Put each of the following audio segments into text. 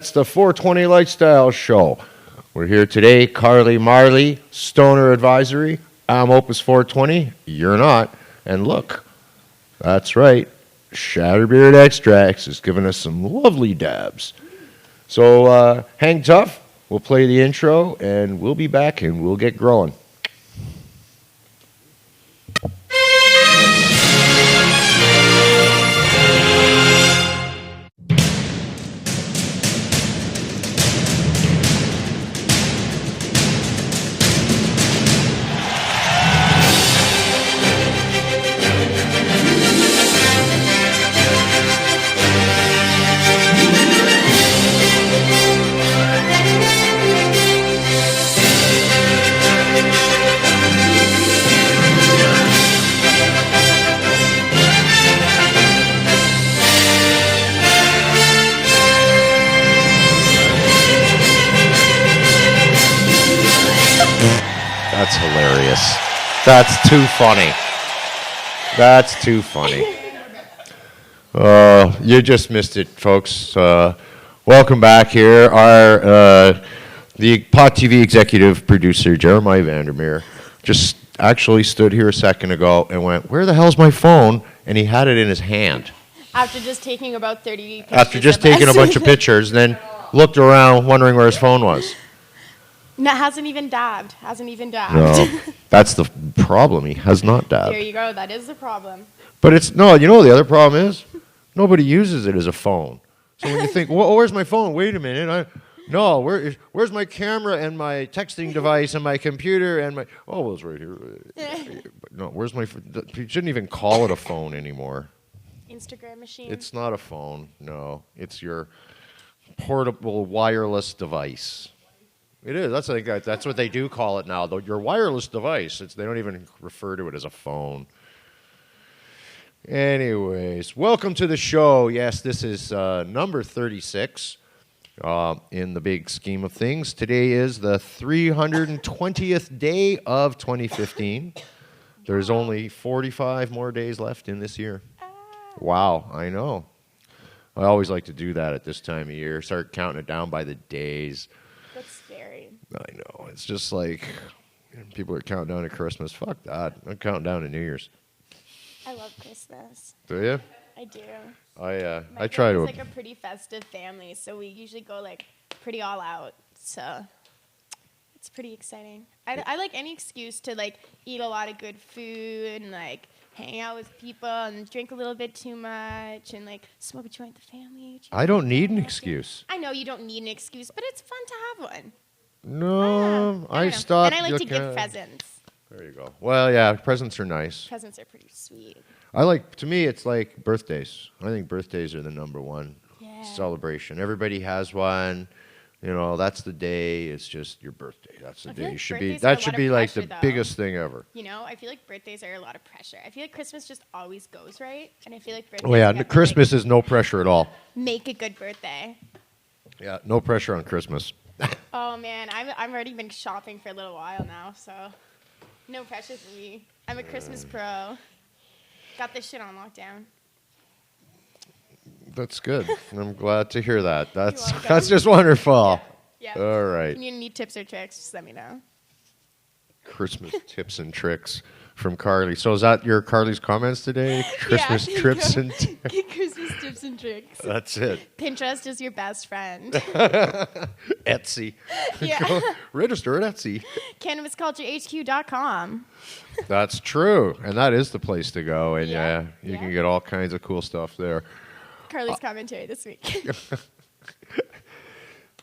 It's the 420 Lifestyle Show. We're here today, Carly Marley, Stoner Advisory. I'm Opus 420. You're not. And look, that's right. Shatterbeard Extracts is giving us some lovely dabs. So hang tough. We'll play the intro, and we'll be back, and we'll get growing. That's hilarious. That's too funny. That's too funny. You just missed it, folks. Welcome back here. The Pot TV executive producer, Jeremiah Vandermeer, just actually stood here a second ago and went, "Where the hell's my phone?" And he had it in his hand. After just taking about 30 pictures. After just taking a bunch of pictures, then looked around wondering where his phone was. No, hasn't even dabbed. No, that's the problem. He has not dabbed. There you go. That is the problem. But it's, no, you know what the other problem is? Nobody uses it as a phone. So when you think, well, where's my phone? Wait a minute. Where's my camera and my texting device and my computer and my, well, it's right here. No, where's my, you shouldn't even call it a phone anymore. Instagram machine. It's not a phone, no. It's your portable wireless device. It is. That's what they do call it now, though. Your wireless device. They don't even refer to it as a phone. Anyways, welcome to the show. Yes, this is number 36 in the big scheme of things. Today is the 320th day of 2015. There's only 45 more days left in this year. Wow, I know. I always like to do that at this time of year. Start counting it down by the days. That's scary. I know. It's just like people are counting down to Christmas. Fuck that. I'm counting down to New Year's. I love Christmas. Do you? I do. I try to. It's like a pretty festive family, so we usually go like pretty all out. So it's pretty exciting. I like any excuse to like eat a lot of good food and like hang out with people and drink a little bit too much and like smoke a joint with the family. I don't need an excuse. I know you don't need an excuse, but it's fun to have one. No, I stopped. And I like to give presents. There you go. Well, yeah, presents are nice. Presents are pretty sweet. To me, it's like birthdays. I think birthdays are the number one celebration. Everybody has one. You know, that's the day. It's just your birthday. That's the day. That should be like the biggest thing ever. You know, I feel like birthdays are a lot of pressure. I feel like Christmas just always goes right, and I feel like birthdays. Oh yeah, Christmas is no pressure at all. Make a good birthday. Yeah, no pressure on Christmas. Oh man, I've already been shopping for a little while now, so no pressure for me. I'm a Christmas pro. Got this shit on lockdown. That's good. I'm glad to hear that. That's just wonderful. Yeah. All right. If you need tips or tricks, just let me know. Christmas tips and tricks from Carly. So is that your Carly's comments today? Christmas tips and Christmas tips and tricks. That's it. Pinterest is your best friend. Etsy. Yeah. Go register at Etsy. CannabisCultureHQ.com. That's true. And that is the place to go. And you can get all kinds of cool stuff there. Carly's commentary this week.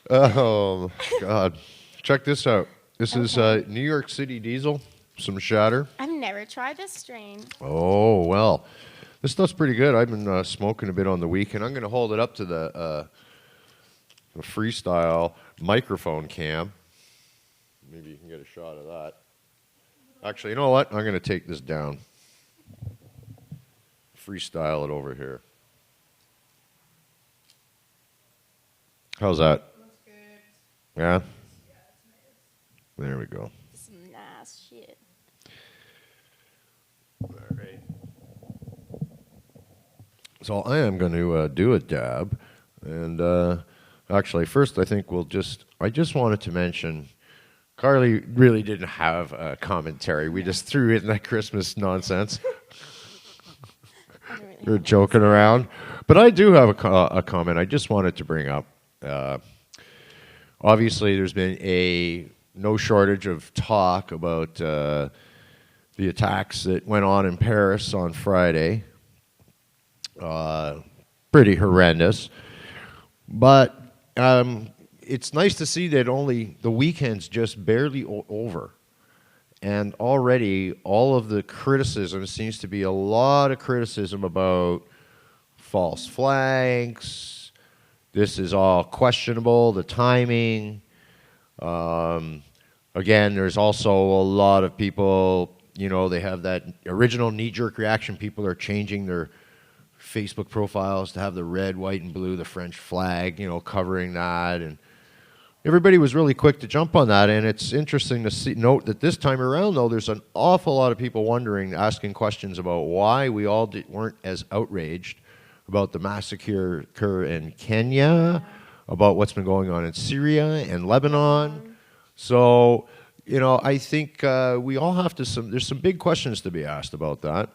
Oh, God. Check this out. This is New York City Diesel, some shatter. I've never tried this strain. Oh, well. This stuff's pretty good. I've been smoking a bit on the weekend. I'm going to hold it up to the freestyle microphone cam. Maybe you can get a shot of that. Actually, you know what? I'm going to take this down. Freestyle it over here. How's that? Looks good. Yeah? Yeah, it's nice. There we go. Some nice shit. All right. So I am going to do a dab, and Actually, first, I think I just wanted to mention, Carly really didn't have a commentary. We just threw in that Christmas nonsense. We're joking around. But I do have a comment I just wanted to bring up. Obviously, there's been no shortage of talk about the attacks that went on in Paris on Friday. Pretty horrendous. But it's nice to see that only the weekend's just barely over. And already all of the criticism seems to be a lot of criticism about false flags. This is all questionable, the timing. Again, there's also a lot of people, they have that original knee-jerk reaction. People are changing their Facebook profiles to have the red, white, and blue, the French flag, covering that. And everybody was really quick to jump on that. And it's interesting to note that this time around, though, there's an awful lot of people wondering, asking questions about why we all weren't as outraged about the massacre in Kenya, about what's been going on in Syria and Lebanon. So, I think we all have to, there's some big questions to be asked about that.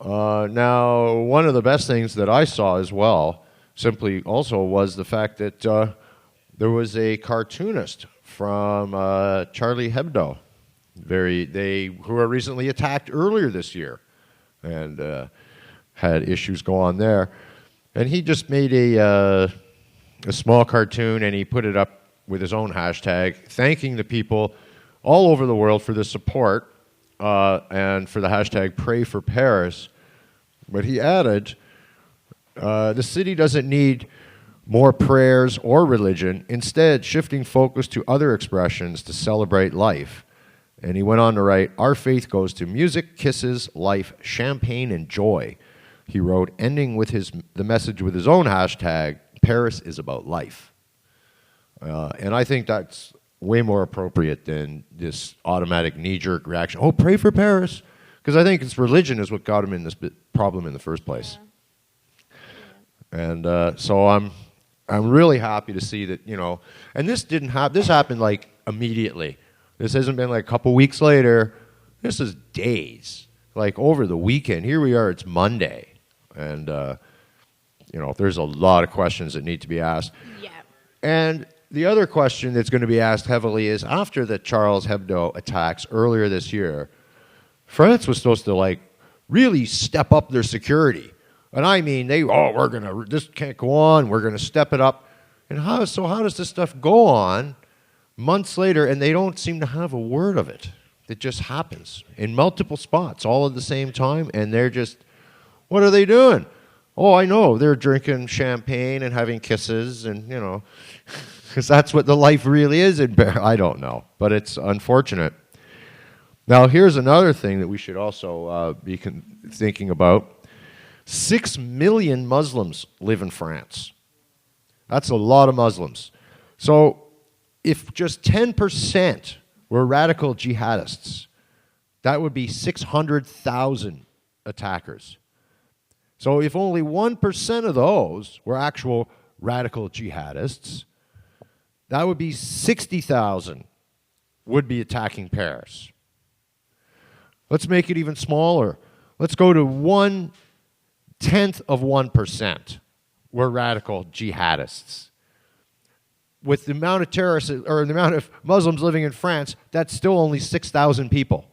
Now, one of the best things that I saw as well, simply also, was the fact that there was a cartoonist from Charlie Hebdo, who were recently attacked earlier this year, and had issues go on there. And he just made a small cartoon, and he put it up with his own hashtag, thanking the people all over the world for the support. And for the hashtag Pray for Paris. But he added, the city doesn't need more prayers or religion, instead shifting focus to other expressions to celebrate life. And he went on to write, our faith goes to music, kisses, life, champagne, and joy. He wrote, ending with the message with his own hashtag, Paris is about life. And I think that's way more appropriate than this automatic knee-jerk reaction. Oh, pray for Paris. Because I think it's religion is what got him in this problem in the first place. Yeah. And so I'm really happy to see that, and this didn't happen. This happened like immediately. This hasn't been like a couple weeks later. This is days, like over the weekend. Here we are, it's Monday. And, there's a lot of questions that need to be asked. Yeah. And the other question that's going to be asked heavily is, after the Charles Hebdo attacks earlier this year, France was supposed to really step up their security. And I mean, this can't go on, we're going to step it up. And how does this stuff go on months later and they don't seem to have a word of it? It just happens in multiple spots all at the same time, and they're just, what are they doing? Oh, I know, they're drinking champagne and having kisses and, because that's what the life really is in Paris. I don't know, but it's unfortunate. Now, here's another thing that we should also be thinking about. 6 million Muslims live in France. That's a lot of Muslims. So if just 10% were radical jihadists, that would be 600,000 attackers. So if only 1% of those were actual radical jihadists, that would be 60,000 would be attacking Paris. Let's make it even smaller. Let's go to 1/10 of 1% were radical jihadists. With the amount of terrorists or the amount of Muslims living in France, that's still only 6,000 people.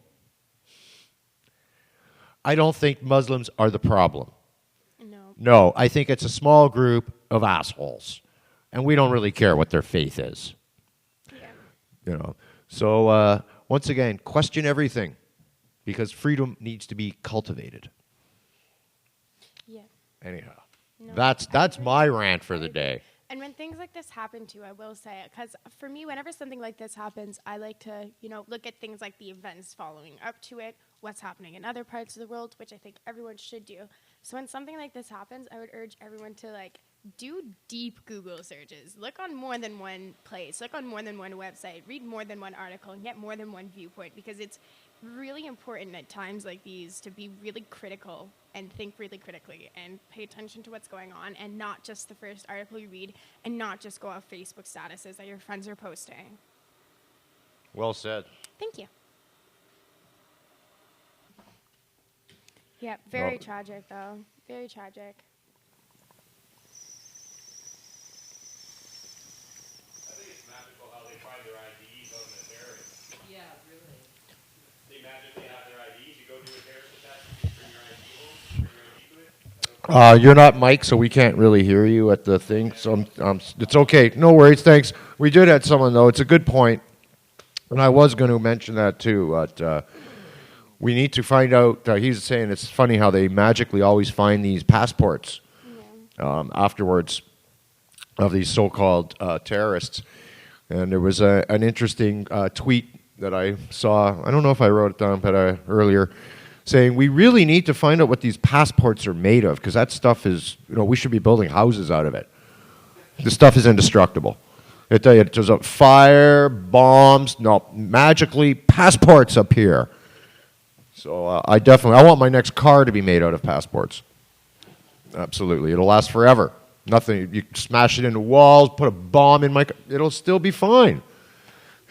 I don't think Muslims are the problem. No, I think it's a small group of assholes, and we don't really care what their faith is. Yeah. So once again, question everything, because freedom needs to be cultivated. Yeah. Anyhow, that's my rant for the day. And when things like this happen too, I will say, because for me, whenever something like this happens, I like to, look at things like the events following up to it, what's happening in other parts of the world, which I think everyone should do. So when something like this happens, I would urge everyone to do deep Google searches. Look on more than one place. Look on more than one website. Read more than one article and get more than one viewpoint, because it's really important at times like these to be really critical and think really critically and pay attention to what's going on and not just the first article you read and not just go off Facebook statuses that your friends are posting. Well said. Thank you. Yeah, very Well- tragic though. Very tragic. I think it's magical how they find their IDs on the terrorists. Yeah, really. They magically have their IDs. You go to a terrorist attack, you bring your ID home, bring your ID to it. You're not Mike, so we can't really hear you at the thing. So it's okay. No worries. Thanks. We did have someone though. It's a good point, and I was going to mention that too. But we need to find out. He's saying it's funny how they magically always find these passports afterwards of these so-called terrorists. And there was an interesting tweet that I saw. I don't know if I wrote it down, but earlier, saying we really need to find out what these passports are made of, because that stuff is, we should be building houses out of it. This stuff is indestructible. I tell you, there's a fire, bombs, no, magically passports appear. So I want my next car to be made out of passports. Absolutely, it'll last forever. Nothing, you smash it into walls, put a bomb in it'll still be fine.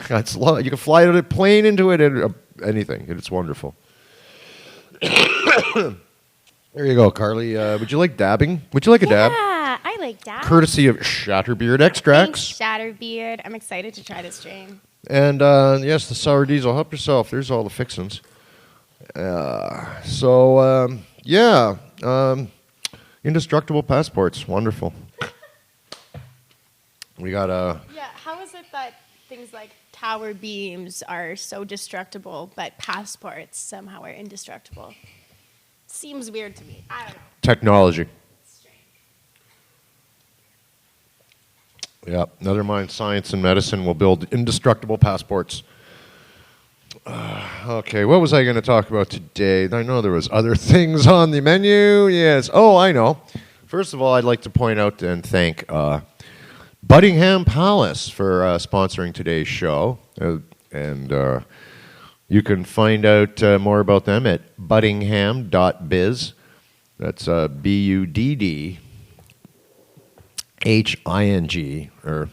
You can fly a plane into it and anything. It's wonderful. There you go, Carly. Would you like dabbing? Would you like a dab? Yeah, I like that. Courtesy of Shatterbeard Extracts. Thanks, Shatterbeard. I'm excited to try this strain. And yes, the sour diesel. Help yourself. There's all the fixins. Indestructible passports. Wonderful. We got Yeah, how is it that things like tower beams are so destructible, but passports somehow are indestructible? Seems weird to me. I don't know. technology. It's strange. Yeah, never mind. Science and medicine will build indestructible passports. Okay, what was I going to talk about today? I know there was other things on the menu. Yes. Oh, I know. First of all, I'd like to point out and thank Buddingham Palace for sponsoring today's show. And you can find out more about them at buddingham.biz. That's BUDDHING, or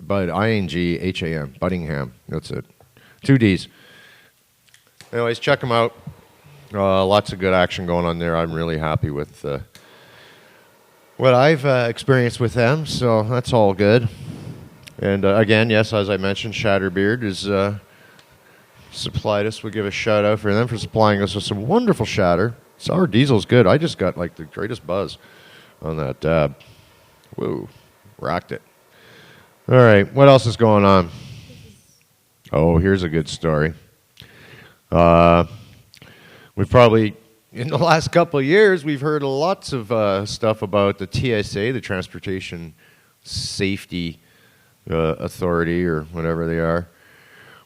INGHAM, Buddingham. That's it. 2 Ds. Anyways, check them out. Lots of good action going on there. I'm really happy with what I've experienced with them, so that's all good. And again, yes, as I mentioned, Shatterbeard is supplied us. We'll give a shout out for them for supplying us with some wonderful shatter. Sour diesel's good. I just got like the greatest buzz on that dab. Woo, rocked it. All right, what else is going on? Oh, here's a good story. We've probably, in the last couple of years, we've heard lots of stuff about the TSA, the Transportation Safety Authority, or whatever they are.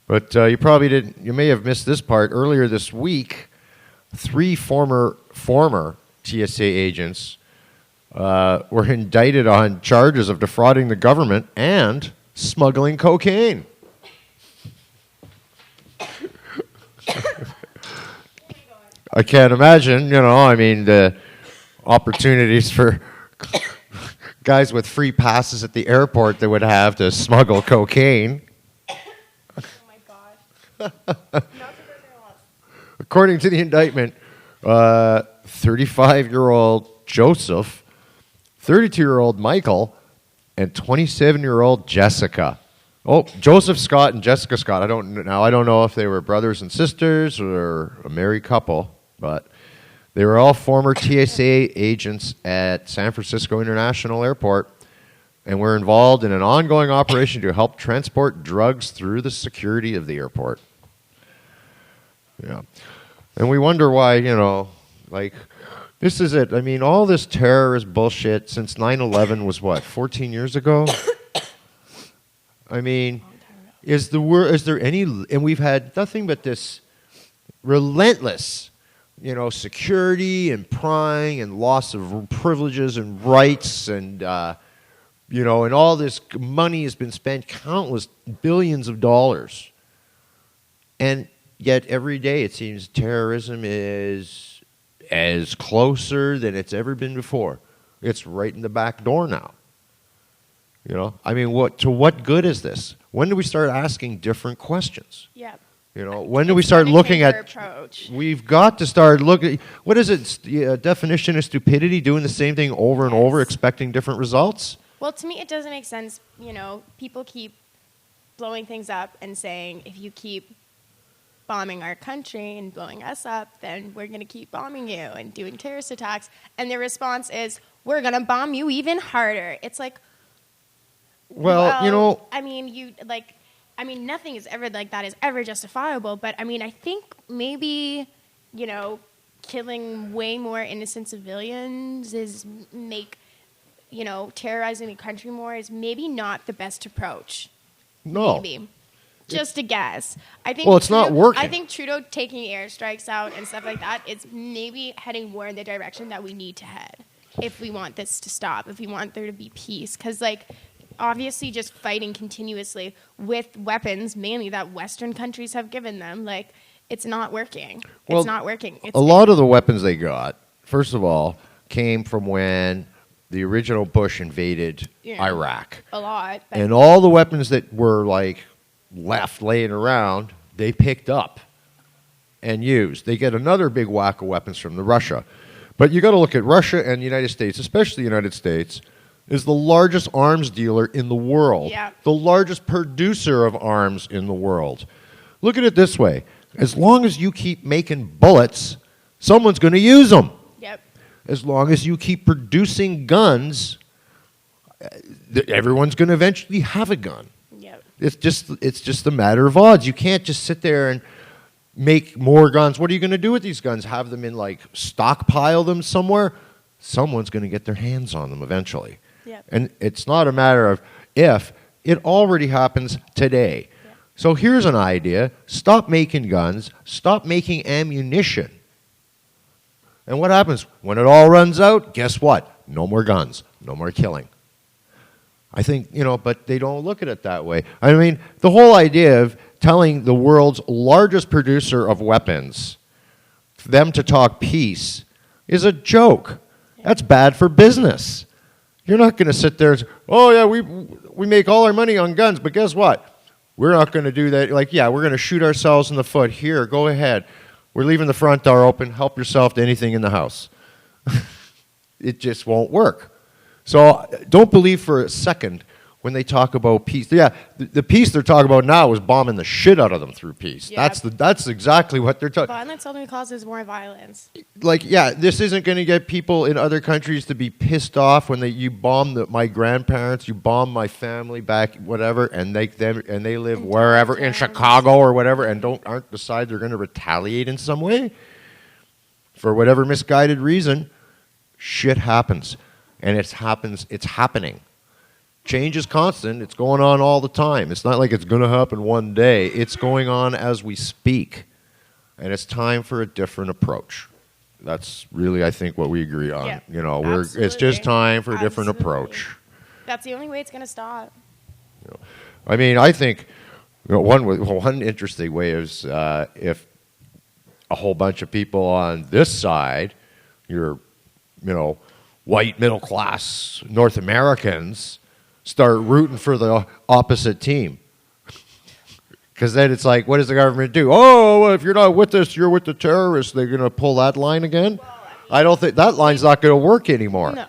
But you may have missed this part. Earlier this week, 3 former TSA agents were indicted on charges of defrauding the government and smuggling cocaine. I can't imagine, the opportunities for guys with free passes at the airport that would have to smuggle cocaine. Oh my gosh. According to the indictment, 35-year-old Joseph, 32-year-old Michael, and 27-year-old Jessica. Oh, Joseph Scott and Jessica Scott. I don't know if they were brothers and sisters or a married couple, but they were all former TSA agents at San Francisco International Airport and were involved in an ongoing operation to help transport drugs through the security of the airport. Yeah. And we wonder why, this is it. I mean, all this terrorist bullshit since 9/11 was what, 14 years ago? I mean, is there any, and we've had nothing but this relentless, security and prying and loss of privileges and rights and, and all this money has been spent, countless billions of dollars. And yet every day it seems terrorism is as closer than it's ever been before. It's right in the back door now. You know, I mean, what good is this? When do we start asking different questions? Yeah. You know, when do we start looking at? Approach. We've got to start looking. What is it? Definition of stupidity: doing the same thing over and over, expecting different results. Well, to me, it doesn't make sense. You know, people keep blowing things up and saying, if you keep bombing our country and blowing us up, then we're going to keep bombing you and doing terrorist attacks. And their response is, we're going to bomb you even harder. It's like, well, you know, I mean, nothing is ever like that is ever justifiable. But I mean, I think maybe, you know, killing way more innocent civilians terrorizing the country more is maybe not the best approach. No. Maybe. Just a guess. I think. Well, it's not working. I think Trudeau taking airstrikes out and stuff like that is maybe heading more in the direction that we need to head if we want this to stop, if we want there to be peace. Because, like, obviously just fighting continuously with weapons, mainly that Western countries have given them, like, it's not working. It's not working. A lot of the weapons they got, first of all, came from when the original Bush invaded Iraq. A lot. And all the weapons that were, like, left laying around, they picked up and used. They get another big whack of weapons from Russia. But you got to look at Russia and the United States, especially the United States, is the largest arms dealer in the world. Yeah. The largest producer of arms in the world. Look at it this way. As long as you keep making bullets, someone's going to use them. Yep. As long as you keep producing guns, everyone's going to eventually have a gun. Yep. It's just a matter of odds. You can't just sit there and make more guns. What are you going to do with these guns? Have them in, like, stockpile them somewhere? Someone's going to get their hands on them eventually. Yep. And it's not a matter of if. It already happens today. Yep. So here's an idea. Stop making guns. Stop making ammunition. And what happens? When it all runs out, guess what? No more guns. No more killing. I think, you know, but they don't look at it that way. I mean, the whole idea of telling the world's largest producer of weapons, for them to talk peace, is a joke. That's bad for business. You're not going to sit there and say, oh, yeah, we make all our money on guns, but guess what? We're not going to do that. Like, yeah, we're going to shoot ourselves in the foot. Here, go ahead. We're leaving the front door open. Help yourself to anything in the house. It just won't work. So don't believe for a second when they talk about peace. Yeah, the peace they're talking about now is bombing the shit out of them through peace. Yeah. That's exactly what they're talking. Violence only causes more violence. Like, yeah, this isn't going to get people in other countries to be pissed off when you bomb my grandparents, you bomb my family back, whatever, and they live wherever in Chicago or whatever, and aren't decide they're going to retaliate in some way for whatever misguided reason. Shit happens, and it's happening. Change is constant. It's going on all the time. It's not like it's going to happen one day. It's going on as we speak. And it's time for a different approach. That's really, I think, what we agree on. Yeah, you know, it's just time for a different approach. That's the only way it's going to stop. You know, I mean, I think one interesting way is if a whole bunch of people on this side, white middle class North Americans, start rooting for the opposite team. Because then it's like, what does the government do? Oh, well, if you're not with us, you're with the terrorists. They're going to pull that line again? Well, I don't think that line's not going to work anymore. No.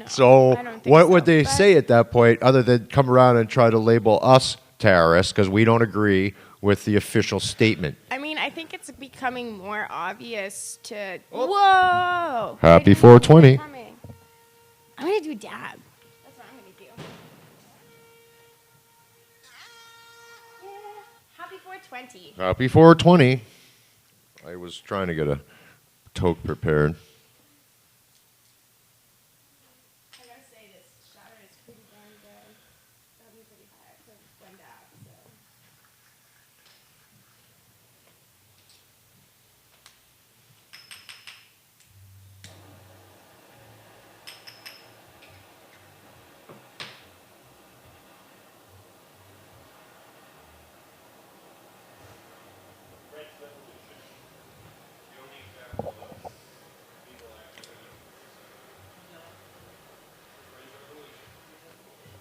So what would they say at that point other than come around and try to label us terrorists because we don't agree with the official statement? I mean, I think it's becoming more obvious to... Whoa! Happy 420. I'm going to do a dab. That's what I'm going to do. Yeah. Happy 420. Happy 420. I was trying to get a toke prepared. I got to say, this shatter is pretty damn good. That'll be pretty high for one dab, so...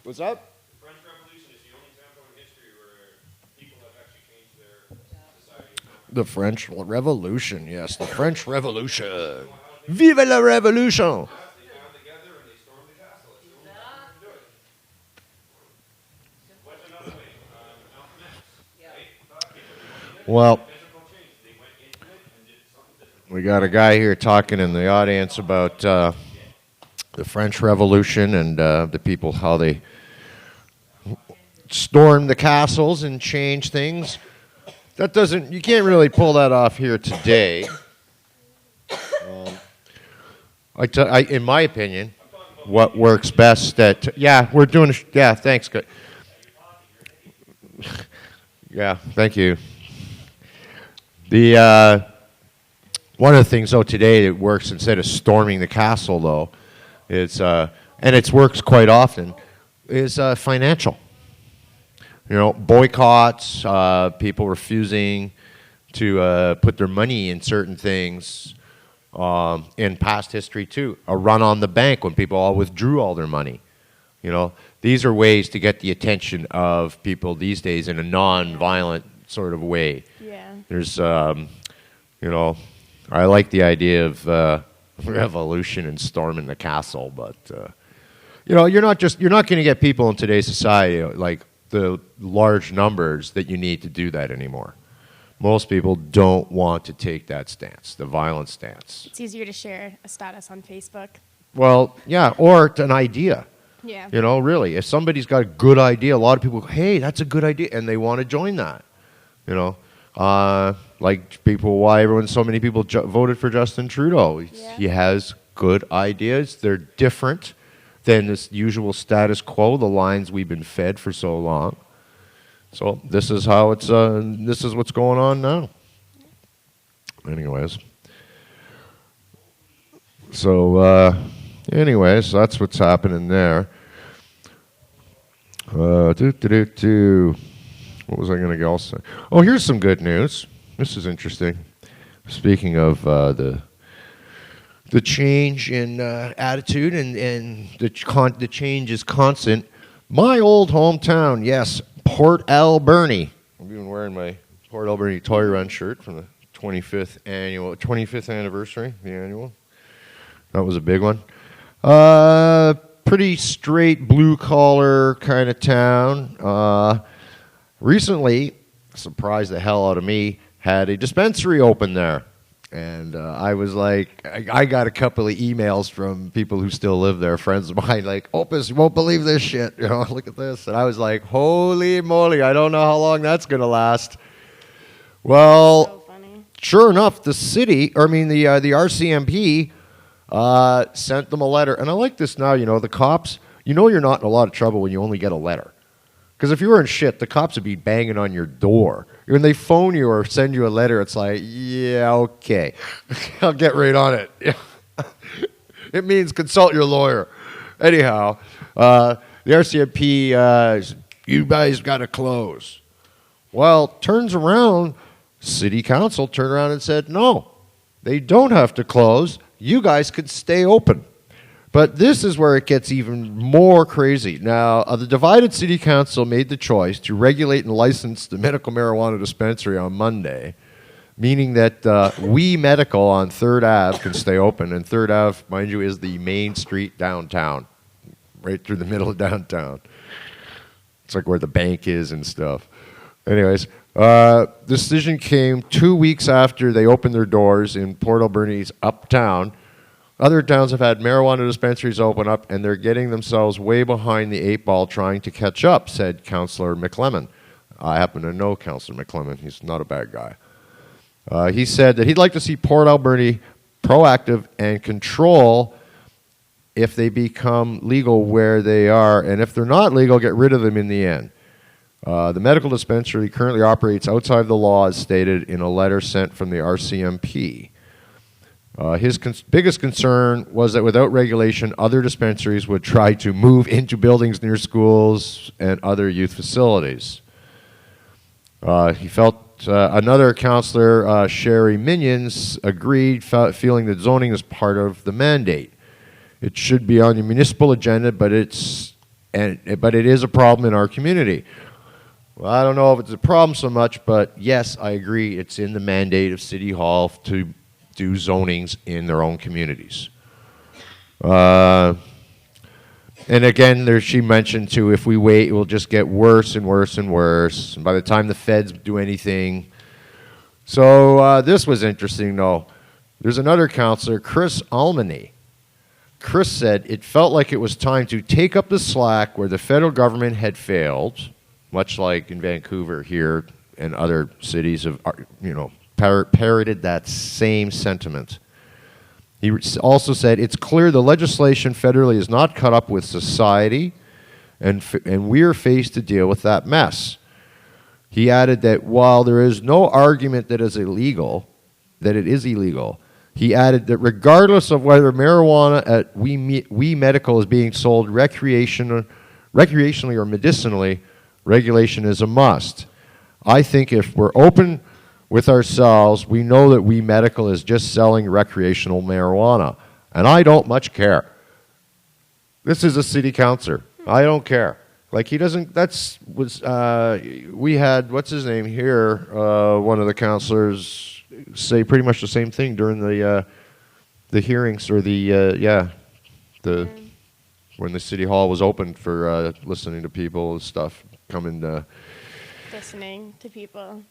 What's that? The French Revolution is the only example in history where people have actually changed their society. The French Revolution, yes, the French Revolution. Vive la Revolution! They got together and they stormed the castle. It's the only time they can do it. What's another way? Malcolm X. Right? Well, Physical change. They went into it and did something different. we got a guy here talking in the audience about the French Revolution and the people, how they stormed the castles and changed things. That doesn't, you can't really pull that off here today. In my opinion, what works best at, yeah, we're doing, yeah, thanks, good. Yeah, thank you. The, one of the things, though, today that works instead of storming the castle, though, is, and it works quite often, is financial. You know, boycotts, people refusing to put their money in certain things. In past history, too. A run on the bank when people all withdrew all their money. You know, these are ways to get the attention of people these days in a non-violent sort of way. Yeah. There's, you know, I like the idea of revolution and storming the castle, but, you know, you're not going to get people in today's society, like the large numbers that you need to do that anymore. Most people don't want to take that stance, the violent stance. It's easier to share a status on Facebook. Well, yeah, or an idea. Yeah. You know, really, if somebody's got a good idea, a lot of people go, hey, that's a good idea, and they want to join that. You know, like why so many people voted for Justin Trudeau. Yeah. He has good ideas. They're different than this usual status quo, the lines we've been fed for so long. So this is how it's. This is what's going on now. Anyways. So, anyways, that's what's happening there. What was I going to go say? Oh, here's some good news. This is interesting. Speaking of the change in attitude and the change is constant. My old hometown, yes, Port Alberni. I'm even wearing my Port Alberni Toy Run shirt from the 25th anniversary, the annual. That was a big one. Pretty straight blue-collar kind of town. Recently, surprised the hell out of me, had a dispensary open there. And I was like, I got a couple of emails from people who still live there, friends of mine, like, Opus, you won't believe this shit. You know, look at this. And I was like, holy moly, I don't know how long that's going to last. Well, So funny. Sure enough, the RCMP sent them a letter. And I like this now, you know, the cops, you know you're not in a lot of trouble when you only get a letter. Because if you were in shit, the cops would be banging on your door. When they phone you or send you a letter, it's like, yeah, okay. I'll get right on it. It means consult your lawyer. Anyhow, the RCMP, you guys got to close. Well, turns around, city council turned around and said, no, they don't have to close. You guys could stay open. But this is where it gets even more crazy. Now, the divided city council made the choice to regulate and license the medical marijuana dispensary on Monday, meaning that We Medical on 3rd Ave can stay open. And 3rd Ave, mind you, is the main street downtown, right through the middle of downtown. It's like where the bank is and stuff. Anyways, the decision came 2 weeks after they opened their doors in Port Alberni's uptown. Other towns have had marijuana dispensaries open up, and they're getting themselves way behind the 8 ball trying to catch up, said Councillor McLemmon. I happen to know Councillor McLemmon. He's not a bad guy. He said that he'd like to see Port Alberni proactive and control if they become legal where they are, and if they're not legal, get rid of them in the end. The medical dispensary currently operates outside the law, as stated in a letter sent from the RCMP. His biggest concern was that without regulation, other dispensaries would try to move into buildings near schools and other youth facilities. He felt another councillor, Sherry Minions, agreed, feeling that zoning is part of the mandate. It should be on the municipal agenda, but it's but it is a problem in our community. Well, I don't know if it's a problem so much, but yes, I agree. It's in the mandate of City Hall to do zonings in their own communities. And again, she mentioned too, if we wait, it will just get worse and worse and worse. And by the time the feds do anything. So this was interesting, though. There's another counselor, Chris Alberni. Chris said it felt like it was time to take up the slack where the federal government had failed, much like in Vancouver here and other cities have, parroted that same sentiment. He also said it's clear the legislation federally is not caught up with society, and we're faced to deal with that mess. He added that while there is no argument that it is illegal, he added that regardless of whether marijuana at We Medical is being sold recreationally or medicinally, regulation is a must. I think if we're open with ourselves, we know that We Medical is just selling recreational marijuana, and I don't much care. This is a city councillor. I don't care. Like, he doesn't, we had, what's his name here, one of the councillors say pretty much the same thing during the hearings, or when the city hall was open for listening to people and stuff, listening to people.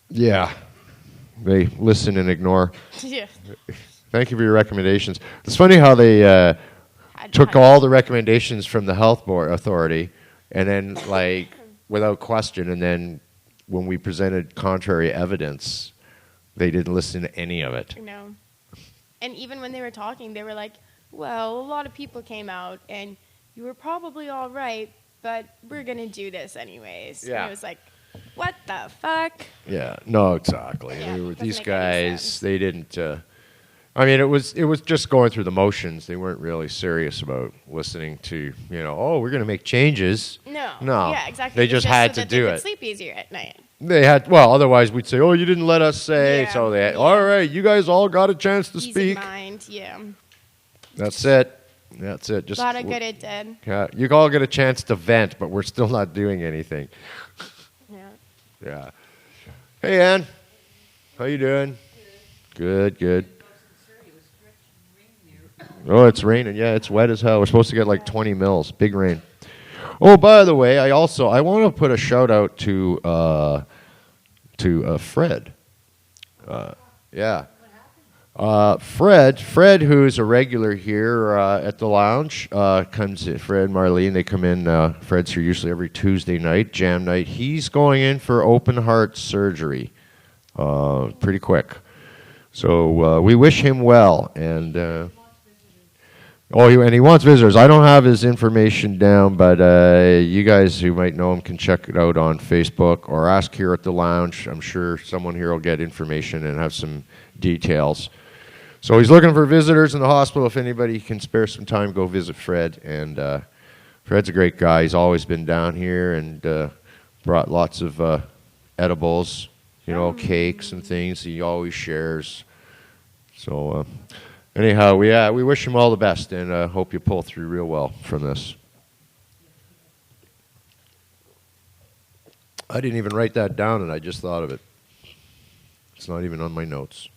Yeah, they listen and ignore. Yeah. Thank you for your recommendations. It's funny how they took all the recommendations from the health board authority, and then, like, without question, and then when we presented contrary evidence, they didn't listen to any of it. No. And even when they were talking, they were like, well, a lot of people came out, and you were probably all right, but we're going to do this anyways. Yeah. And it was like, what the fuck? Yeah, no, exactly. Yeah, These doesn't make any guys, sense. they didn't... it was just going through the motions. They weren't really serious about listening to, we're going to make changes. No. No. Yeah, exactly. They just had so to that do they it. could sleep easier at night. They had, otherwise we'd say, oh, you didn't let us say. Yeah, So they had, yeah. all right, you guys all got a chance to Easy speak. mind, yeah. That's it. That's it. Just A lot of good it did. Yeah, you all get a chance to vent, but we're still not doing anything. Yeah. Yeah. Hey, Ann. How you doing? Good, good. Oh, it's raining. Yeah, it's wet as hell. We're supposed to get like 20 mils. Big rain. Oh, by the way, I want to put a shout out to Fred. Yeah. Fred, who's a regular here at the lounge, comes in. Fred and Marlene, they come in. Fred's here usually every Tuesday night, jam night. He's going in for open heart surgery pretty quick. So we wish him well. And he wants visitors. I don't have his information down, but you guys who might know him can check it out on Facebook or ask here at the lounge. I'm sure someone here will get information and have some details. So he's looking for visitors in the hospital. If anybody can spare some time, go visit Fred. And Fred's a great guy. He's always been down here and brought lots of edibles, cakes and things. He always shares. So anyhow, we wish him all the best, and hope you pull through real well from this. I didn't even write that down, and I just thought of it. It's not even on my notes.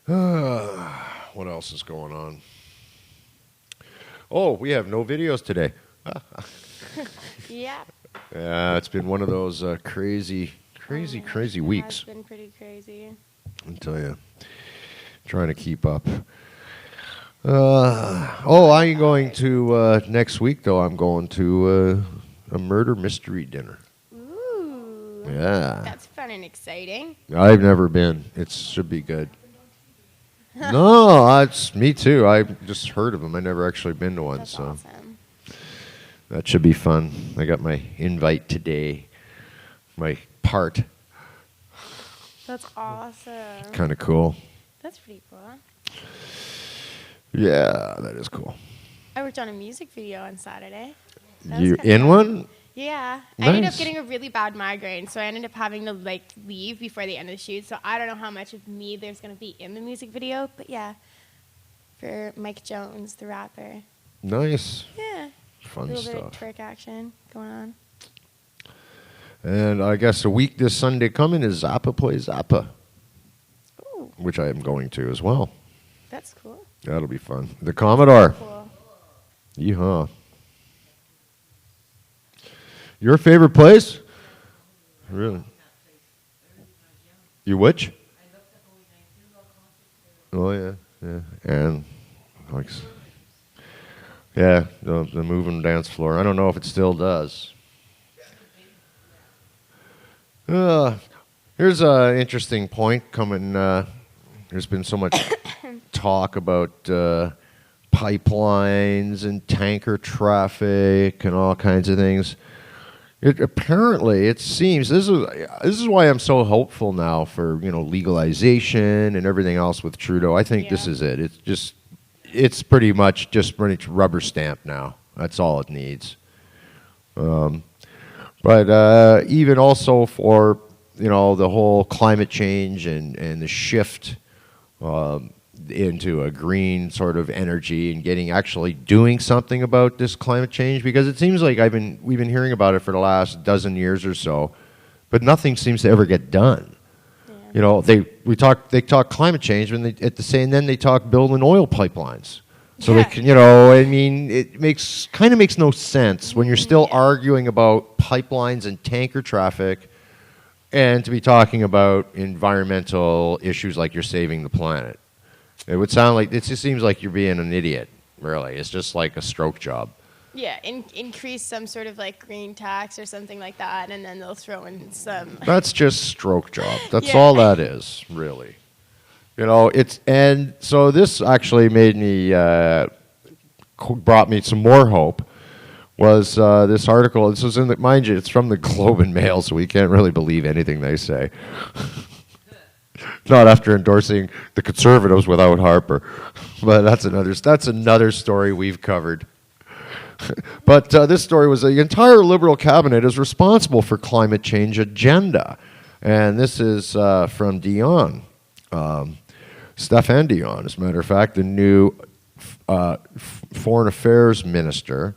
What else is going on? Oh, we have no videos today. Yeah. Yeah, it's been one of those crazy weeks. It's been pretty crazy. I'll tell you. Trying to keep up. I'm going to, next week, though, I'm going to a murder mystery dinner. Ooh. Yeah. That's fun and exciting. I've never been. It should be good. No, it's me too. I just heard of them. I never actually been to one, That's so awesome. that should be fun. I got my invite today. My part. That's awesome. Kind of cool. That's pretty cool. Yeah, that is cool. I worked on a music video on Saturday. That was You kinda in fun. one? Yeah. I ended up Nice. getting a really bad migraine, so I ended up having to leave before the end of the shoot. So I don't know how much of me there's going to be in the music video, but yeah. For Mike Jones, the rapper. Nice. Yeah. A Fun little bit of stuff. trick action going on. And I guess a week this Sunday coming is Zappa Plays Zappa, Ooh, which I am going to as well. that's cool. That'll be fun. The Commodore. Cool. Yeehaw. Your favorite place? Really? You which? Oh, yeah. Yeah. And, like, yeah, the moving dance floor. I don't know if it still does. Here's an interesting point coming. There's been so much talk about pipelines and tanker traffic and all kinds of things. Apparently, it seems this is why I'm so hopeful now for legalization and everything else with Trudeau. I think this is it. It's pretty much just ready to rubber stamp now. That's all it needs. But even also for the whole climate change and the shift into a green sort of energy and actually doing something about this climate change, because it seems like we've been hearing about it for the last dozen years or so, but nothing seems to ever get done. Yeah. They talk climate change when then they talk building oil pipelines. So Yeah. they can, it makes no sense when you're still arguing about pipelines and tanker traffic, and to be talking about environmental issues like you're saving the planet. It would sound like it just seems like you're being an idiot. Really, it's just like a stroke job. Yeah, increase some sort of like green tax or something like that, and then they'll throw in some. That's just stroke job. That's Yeah. all that is, really. And so this actually made me brought me some more hope. Was this article? This was mind you, it's from the Globe and Mail, so we can't really believe anything they say. Not after endorsing the Conservatives without Harper, but that's another story we've covered. But this story was the entire Liberal cabinet is responsible for climate change agenda, and this is from Dion, Stéphane Dion, as a matter of fact, the new foreign affairs minister.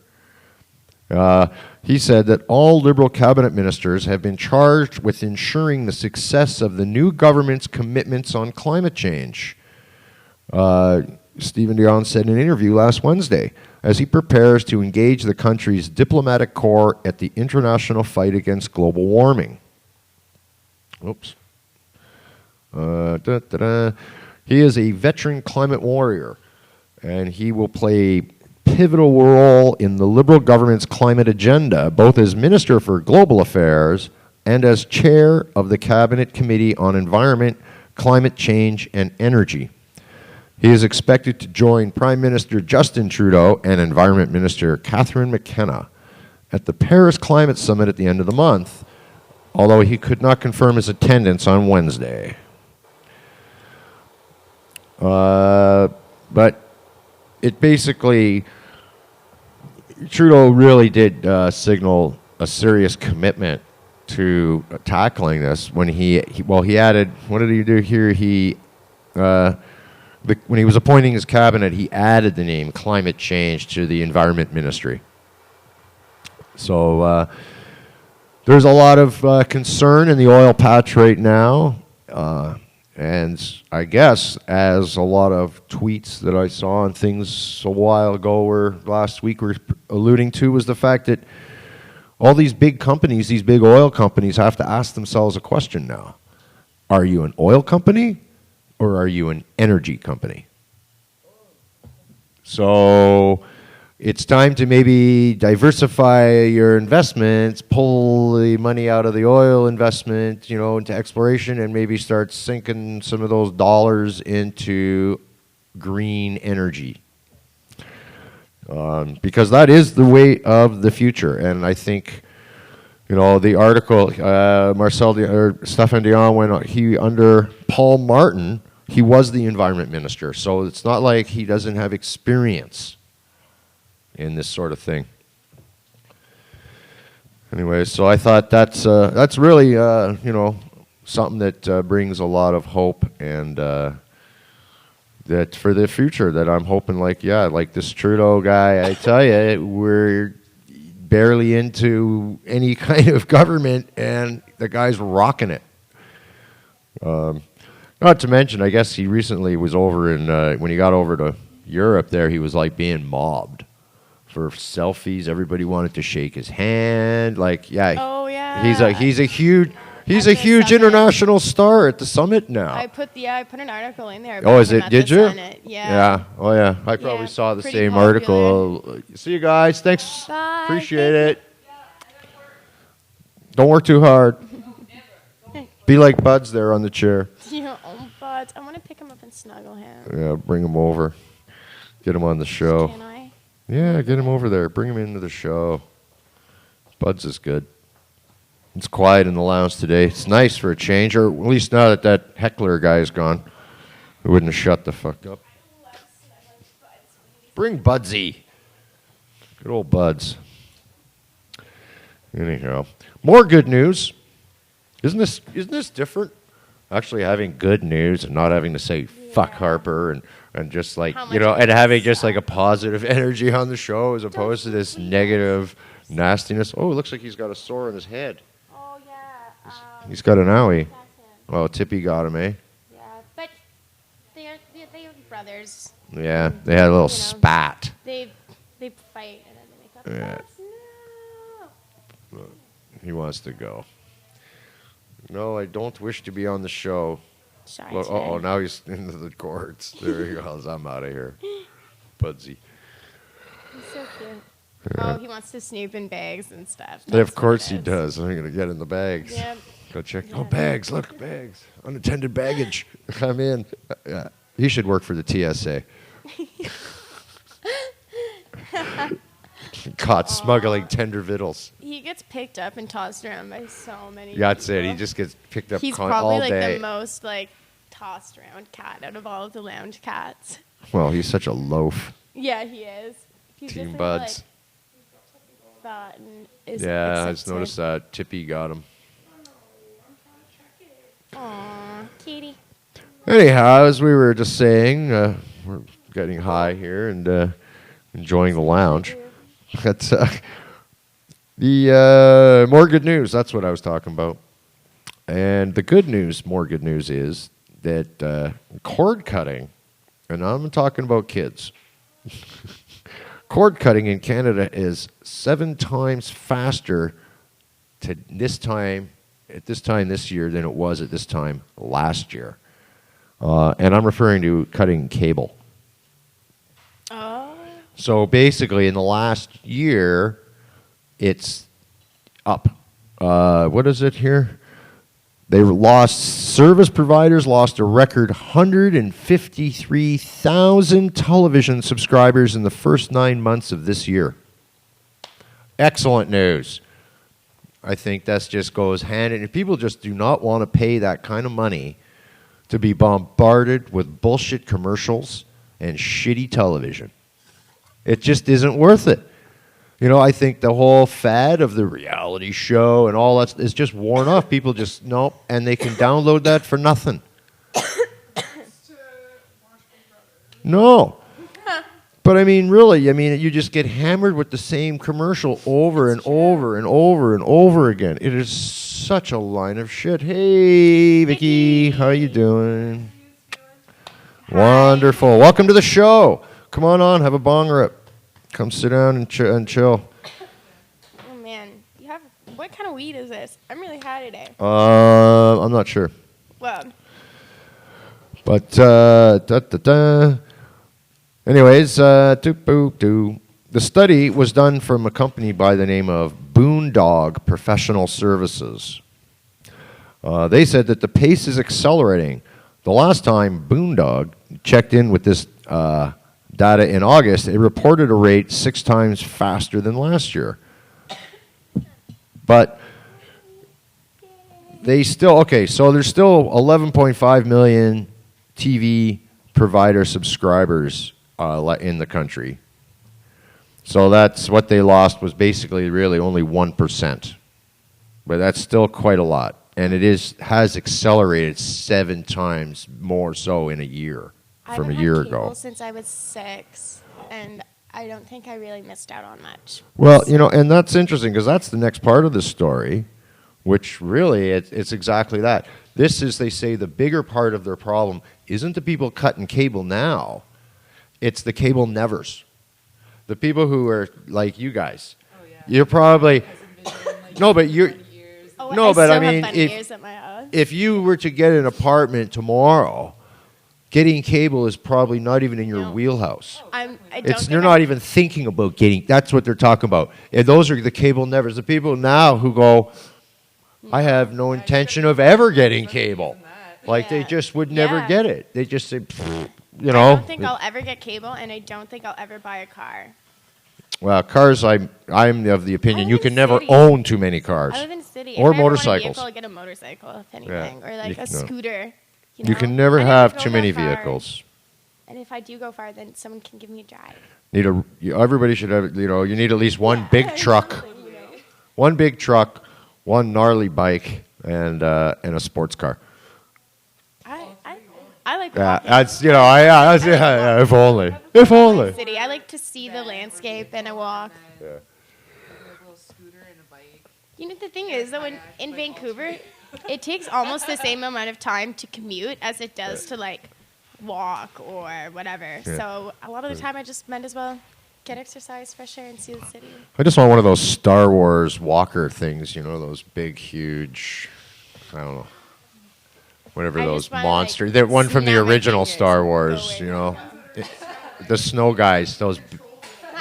He said that all Liberal cabinet ministers have been charged with ensuring the success of the new government's commitments on climate change. Stephen Dion said in an interview last Wednesday, as he prepares to engage the country's diplomatic corps at the international fight against global warming. Oops. He is a veteran climate warrior, and he will play pivotal role in the Liberal government's climate agenda, both as Minister for Global Affairs and as Chair of the Cabinet Committee on Environment, Climate Change and Energy. He is expected to join Prime Minister Justin Trudeau and Environment Minister Catherine McKenna at the Paris Climate Summit at the end of the month, although he could not confirm his attendance on Wednesday. But it basically, Trudeau really did signal a serious commitment to tackling this when he added, what did he do here? When he was appointing his cabinet, he added the name climate change to the environment ministry. So there's a lot of concern in the oil patch right now. And I guess, as a lot of tweets that I saw and things a while ago or last week were alluding to, was the fact that all these big companies, these big oil companies, have to ask themselves a question now. Are you an oil company or are you an energy company? So it's time to maybe diversify your investments, pull the money out of the oil investment, into exploration, and maybe start sinking some of those dollars into green energy. Because that is the way of the future. And I think, the article, Stéphane Dion, under Paul Martin, he was the environment minister. So it's not like he doesn't have experience in this sort of thing. Anyway, so I thought that's really something that brings a lot of hope, and that for the future that I'm hoping, like this Trudeau guy, I tell you, we're barely into any kind of government, and the guy's rocking it. Not to mention, I guess he recently was over in, when he got over to Europe there, he was like being mobbed for selfies. Everybody wanted to shake his hand. Like, yeah. Oh yeah. He's a huge At the summit. international star at the summit now. I put an article in there. Oh, about is him it? at Did the you? Senate. Yeah. Yeah. Oh, yeah. I probably Yeah, saw the pretty same popular. article. See you guys. Thanks. Bye. Appreciate it. Don't work too hard. Be like Buds there on the chair. Oh, but I want to pick him up and snuggle him. Yeah, bring him over. Get him on the show. Can I? Yeah, get him over there. Bring him into the show. Buds is good. It's quiet in the lounge today. It's nice for a change, or at least now that heckler guy is gone. He wouldn't have shut the fuck up. Bring Budsy. Good old Buds. Anyhow, more good news. Isn't this different? Actually having good news and not having to say fuck Harper and just like, How you know, much and it having just sucks. like a positive energy on the show as opposed to this negative nastiness. Oh, it looks like he's got a sore in his head. Oh yeah. He's got an owie. That's him. Oh, Tippy got him, eh? Yeah, but they're brothers. Yeah, they had a little You know. spat. They fight and then they make up. Yeah. That's no. He wants to go. No, I don't wish to be on the show. Shy Well, today. oh, now he's into the courts. There he goes. I'm out of here. Budsy. He's so cute. Oh, he wants to snoop in bags and stuff. Yeah, of That's what course it he is. does. I'm going to get in the bags. Yep. Go check. Yeah. Oh, bags. Look, bags. Unattended baggage. I'm in. Yeah. He should work for the TSA. Caught smuggling tender victuals. He gets picked up and tossed around by so many Yeah, that's it. people. He just gets picked up He's all probably like day. the most like tossed around cat out of all of the lounge cats. Well, he's such a loaf. Yeah, he is. He's Team just Buds. Like, fat and is Yeah, I just accepted. noticed that. Tippy got him. Aw, kitty. Anyhow, as we were just saying, we're getting high here and enjoying the lounge. That's the more good news. That's what I was talking about. And the good news, more good news, is that cord cutting, and I'm talking about kids. Cord cutting in Canada is 7 times faster at this time this year than it was at this time last year. And I'm referring to cutting cable. Oh. So basically, in the last year, it's up. What is it here? Service providers lost a record 153,000 television subscribers in the first 9 months of this year. Excellent news. I think that just goes hand in. If people just do not want to pay that kind of money to be bombarded with bullshit commercials and shitty television, it just isn't worth it. You know, I think the whole fad of the reality show and all that is just worn off. People just, nope, and they can download that for nothing. No. But I mean, really, you just get hammered with the same commercial over and over and over and over again. It is such a line of shit. Hey, Vicky, how you doing? Wonderful. Welcome to the show. Come on, have a bong rip. Come sit down and chill. Oh man, what kind of weed is this? I'm really high today. I'm not sure. Well, But, anyways, the study was done from a company by the name of Boondog Professional Services. They said that the pace is accelerating. The last time Boondog checked in with this data in August, it reported a rate 6 times faster than last year. But they still, so there's still 11.5 million TV provider subscribers in the country. So that's what they lost was basically really only 1%. But that's still quite a lot. And it has accelerated 7 times more so in a year. from a I've year had ago. cable since I was 6, and I don't think I really missed out on much. Well, and that's interesting because that's the next part of the story, which really it's exactly that. This is, they say, the bigger part of their problem isn't the people cutting cable now, it's the cable nevers. The people who are like you guys. Oh, yeah. You're probably, no, but you're, Oh, no, I but still I mean, have bunny ears at my house. if you were to get an apartment tomorrow, getting cable is probably not even in your No. wheelhouse. I don't It's think you're I- not even thinking about getting. That's what they're talking about. And those are the cable nevers. The people now who go, I have no intention of ever getting cable. Like they Yeah. just would never Yeah. get it. They just say, "Pfft," I don't think I'll ever get cable, and I don't think I'll ever buy a car. Well, cars. I'm of the opinion I you live can in never city. own too many cars. I live in a city. Or if I ever want a motorcycles. vehicle, I'll get a motorcycle, if anything, Yeah. or like You- a no. scooter. You You know? can never I have go too that many far. vehicles. And if I do go far, then someone can give me a drive. Everybody should have. You need at least one big truck. Something, you know? One big truck, one gnarly bike, and a sports car. I like Yeah, walking that's if only, if in only. the city. I like to see the landscape and I walk. A little scooter and a bike. You know, the thing is, though, in Vancouver, it takes almost the same amount of time to commute as it does to, like, walk or whatever. Yeah. So a lot of the time, I just might as well get exercise, fresh air, and see the city. I just want one of those Star Wars walker things. Those big, huge. I don't know. Whatever I those just wanna, monster. like, That one from the snap my original fingers Star and go Wars. away. The snow guys. Those.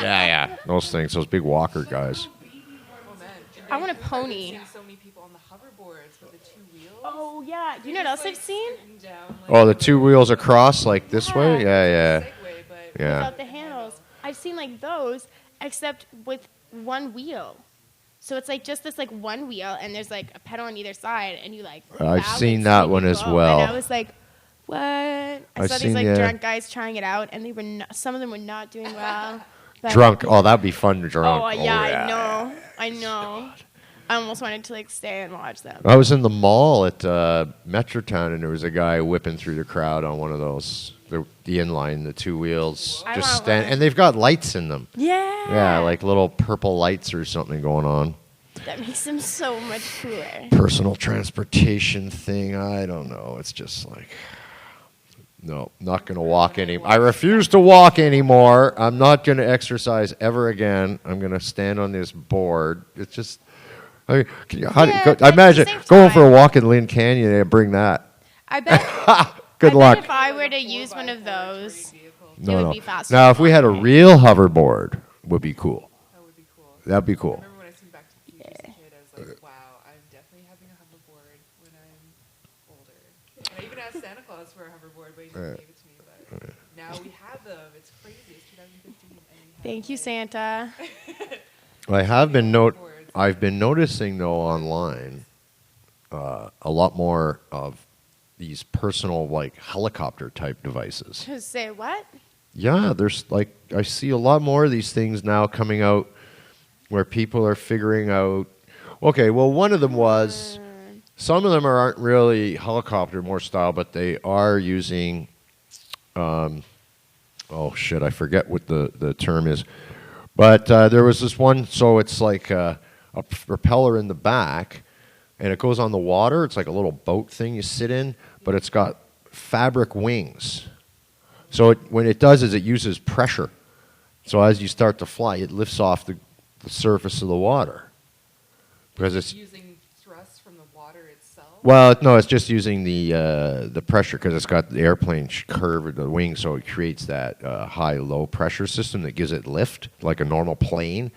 Yeah. Those things. Those big walker guys. Oh man. I want a pony. I've seen so many people on the hoverboards with the 2 wheels. Oh, yeah. You know what else I've seen? Down, Oh, the 2 wheels across like this way. Yeah. Segway, but Yeah. Without the handles. I've seen, like, those, except with one wheel. So it's like just this like one wheel, and there's like a pedal on either side, and you like. I've balance seen that when one you as go. well. And I was like, what? I I've saw seen, these like yeah. drunk guys trying it out, and they were some of them were not doing well. But- Drunk. Oh, that'd be fun to drunk. Oh yeah, I know. I almost wanted to like stay and watch them. I was in the mall at Metrotown, and there was a guy whipping through the crowd on one of those, the inline, the 2 wheels, I just want stand, one. and they've got lights in them. Yeah. Yeah, like little purple lights or something going on. That makes them so much cooler. Personal transportation thing. I don't know. It's just like, no, not going to walk I refuse to walk anymore. I'm not going to exercise ever again. I'm going to stand on this board. It's just. I imagine same going for a time- walk in Lynn Canyon and bring that. I bet. Good I luck. Bet if I were to use one of those, No, it would no. be faster. Now, if we had a real hoverboard, would be cool. that would be cool. That'd be I cool. remember when I seen Back to the Future as a kid, I was like, wow, I'm definitely having a hoverboard when I'm older. And I even asked Santa Claus for a hoverboard, but he just gave it to me. But now we have them. It's crazy. It's 2015. And we have Thank you, them. Santa. I've been noticing though online a lot more of these personal like helicopter type devices. To say what? Yeah, there's like I see a lot more of these things now coming out where people are figuring out. Okay, well, one of them was some of them aren't really helicopter more style, but they are using. Oh shit, I forget what the term is, but there was this one. So it's like a propeller in the back, and it goes on the water. It's like a little boat thing you sit in, but it's got fabric wings. So when it does is it uses pressure. So as you start to fly, it lifts off the surface of the water. Because it's using thrust from the water itself. well, no, it's just using the pressure because it's got the airplane curve of the wing, so it creates that high-low pressure system that gives it lift like a normal plane.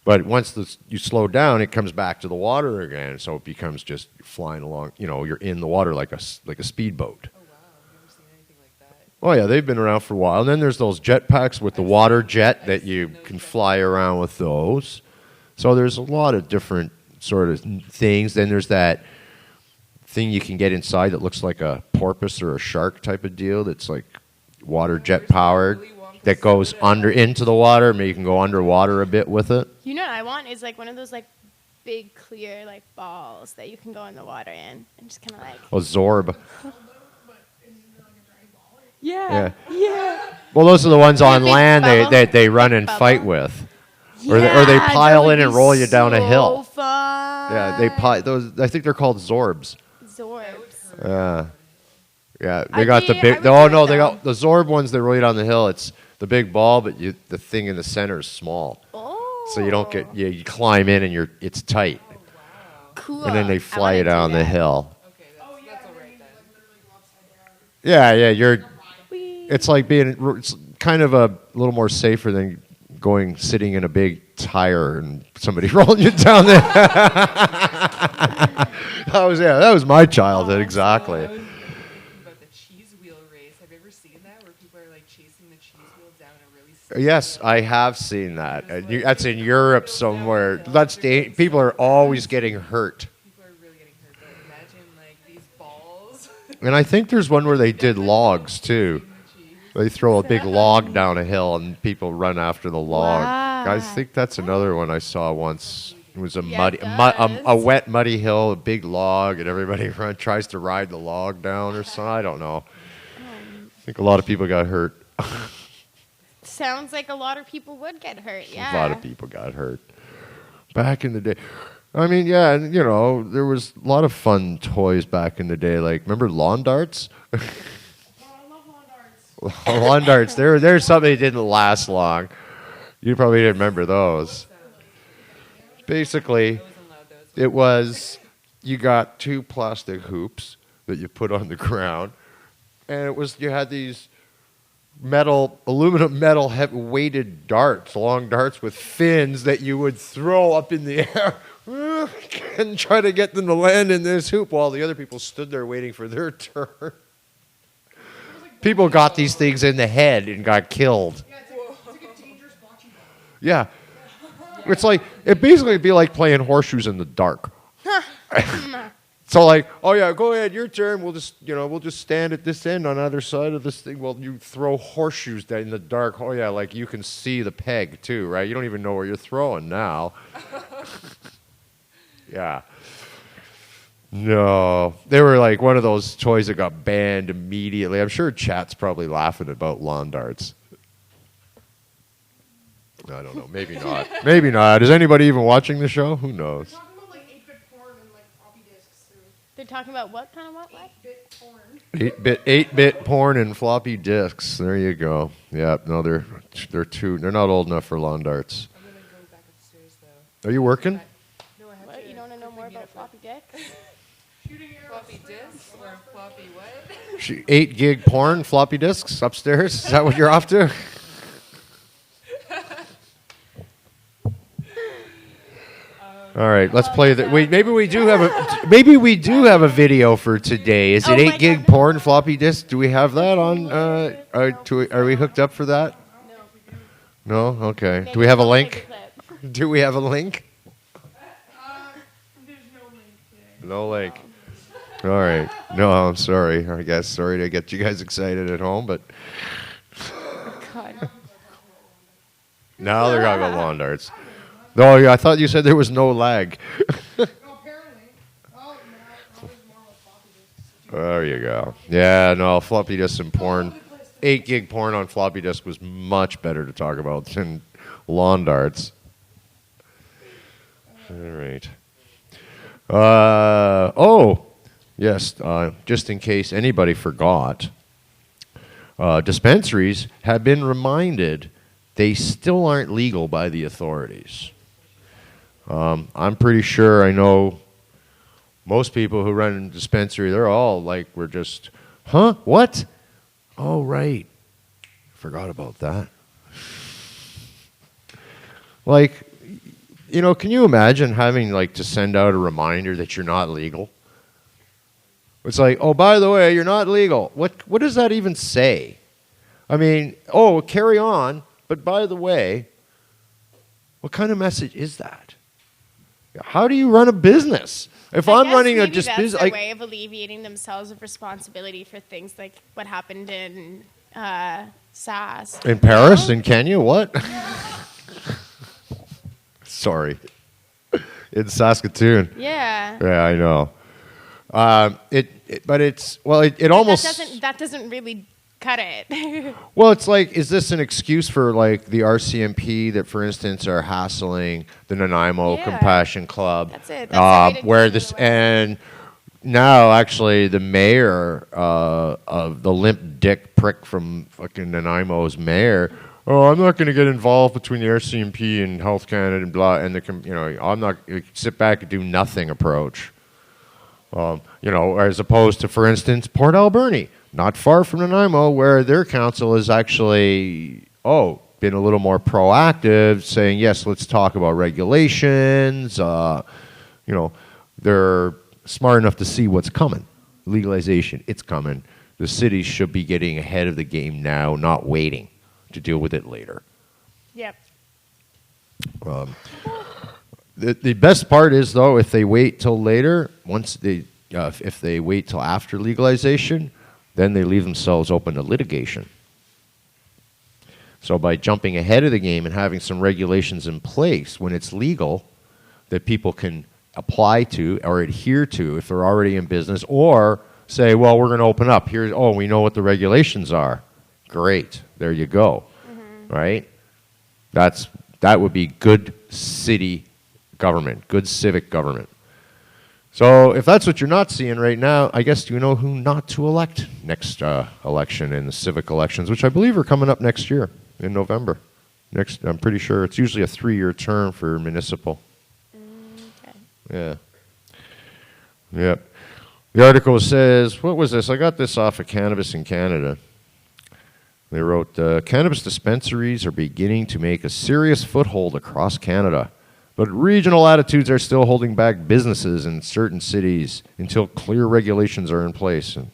But once you slow down, it comes back to the water again, so it becomes just flying along. You're in the water like a speedboat. Oh wow, I've never seen anything like that. Oh yeah, they've been around for a while. And then there's those jetpacks with the water jet that you can fly around with those. So there's a lot of different sort of things. Then there's that thing you can get inside that looks like a porpoise or a shark type of deal that's like water jet powered that goes into the water. Maybe you can go underwater a bit with it. You know what I want is like one of those like big clear like balls that you can go in the water in and just kind of like. A Zorb. Yeah. Yeah. Well, those are the ones on big land bubble. they run Big and bubble. fight with. Or they that pile would in and be roll you down a hill. So fun. Yeah, they pile those. I think they're called zorbs. Zorbs. Yeah, they I'd got be- the I big. would do Oh it, no, they though. got the zorb ones. They roll you down the hill. It's the big ball, but the thing in the center is small, Oh. so you don't get. Yeah, you climb in and it's tight, Cool. and then they I fly you wanna do down the that. hill. Okay, that's all right then. Yeah, you're. Whee. It's like it's kind of a little more safer than sitting in a big tire and somebody rolling you down there. that was my childhood exactly. I was thinking about the cheese wheel race. Have you ever seen that where people are like chasing the cheese wheel down a really steep Yes, hill? I have seen that. That's in Europe somewhere. People are always getting hurt. People are really getting hurt. But imagine like these balls. And I think there's one where they did logs too. They throw a big log down a hill and people run after the log. Wow. I think that's another one I saw once. It was a Yeah, it a does. wet, muddy hill, a big log, and everybody tries to ride the log down or something. I don't know. I think a lot of people got hurt. Sounds like a lot of people would get hurt. Yeah. A lot of people got hurt. Back in the day. I mean, yeah, and, there was a lot of fun toys back in the day. Like, remember lawn darts? Lawn darts. There's something that didn't last long. You probably didn't remember those. Basically, it was you got two plastic hoops that you put on the ground, and you had these aluminum metal weighted darts, long darts with fins that you would throw up in the air and try to get them to land in this hoop while the other people stood there waiting for their turn. People got these things in the head and got killed. It's like a dangerous bocce ball. Yeah. It's like, it basically would be like playing horseshoes in the dark. So like, oh yeah, go ahead, your turn. We'll just stand at this end on either side of this thing. Well, you throw horseshoes down in the dark. Oh yeah, like you can see the peg too, right? You don't even know where you're throwing now. Yeah. No, they were like one of those toys that got banned immediately. I'm sure chat's probably laughing about lawn darts. I don't know. Maybe not. Maybe not. Is anybody even watching the show? Who knows? Talking about like 8-bit porn and like floppy disks too. They're talking about what kind of what? 8-bit porn. 8-bit porn and floppy disks. There you go. Yeah. No, they're not old enough for lawn darts. I'm gonna go back upstairs though. Are you working? No, I have What? to. You don't want to know more about floppy dicks? Floppy disk or floppy what? 8 gig porn floppy disks upstairs. Is that what you're off to? All right, let's play that. Wait, maybe we do have a video for today. Is it Oh my 8 gig God. porn floppy disk? Do we have that on? Are we hooked up for that? No. Okay. Do we have a link? Do we have a link? There's no link today. No link. All right. No, I'm sorry. I guess sorry to get you guys excited at home, but God. now they're talking about lawn darts. No, yeah, I thought you said there was no lag. Oh, apparently. Oh, no. I was more like floppy disks. There you go. Yeah, no, floppy disk and porn. 8 gig porn on floppy disk was much better to talk about than lawn darts. All right. Yes, just in case anybody forgot, dispensaries have been reminded they still aren't legal by the authorities. I'm pretty sure I know most people who run a dispensary, they're all like, we're just, huh? What? Oh, right. Forgot about that. Like, can you imagine having like to send out a reminder that you're not legal? It's like, oh, by the way, you're not legal. What does that even say? I mean, oh, carry on, but by the way, what kind of message is that? How do you run a business? If I'm running a maybe that's business, their like, way of alleviating themselves of responsibility for things like what happened in SAS. in Paris, in Kenya, what? Sorry, in Saskatoon. Yeah. Yeah, I know. It almost That doesn't really cut it. Well, it's like, is this an excuse for like the RCMP that, for instance, are hassling the Nanaimo Yeah. Compassion Club? That's it. That's the way to do where it this anyway. and now actually the mayor of the limp dick prick from fucking Nanaimo's mayor. Oh, I'm not going to get involved between the RCMP and Health Canada and blah, and I'm not sit back and do nothing approach. As opposed to, for instance, Port Alberni, not far from Nanaimo, where their council is actually, been a little more proactive, saying, yes, let's talk about regulations. They're smart enough to see what's coming. Legalization, it's coming. The cities should be getting ahead of the game now, not waiting to deal with it later. Yep. The best part is, though, if they wait till later, if they wait till after legalization, then they leave themselves open to litigation. So by jumping ahead of the game and having some regulations in place when it's legal that people can apply to or adhere to if they're already in business, or say, well, we're going to open up. We know what the regulations are. Great. There you go. Mm-hmm. Right? That would be good city government, good civic government. So if that's what you're not seeing right now, I guess you know who not to elect next election in the civic elections, which I believe are coming up next year in November. I'm pretty sure it's usually a 3-year term for municipal. Okay. Yeah. Yep. The article says, what was this? I got this off of Cannabis in Canada. They wrote, cannabis dispensaries are beginning to make a serious foothold across Canada, but regional attitudes are still holding back businesses in certain cities until clear regulations are in place. And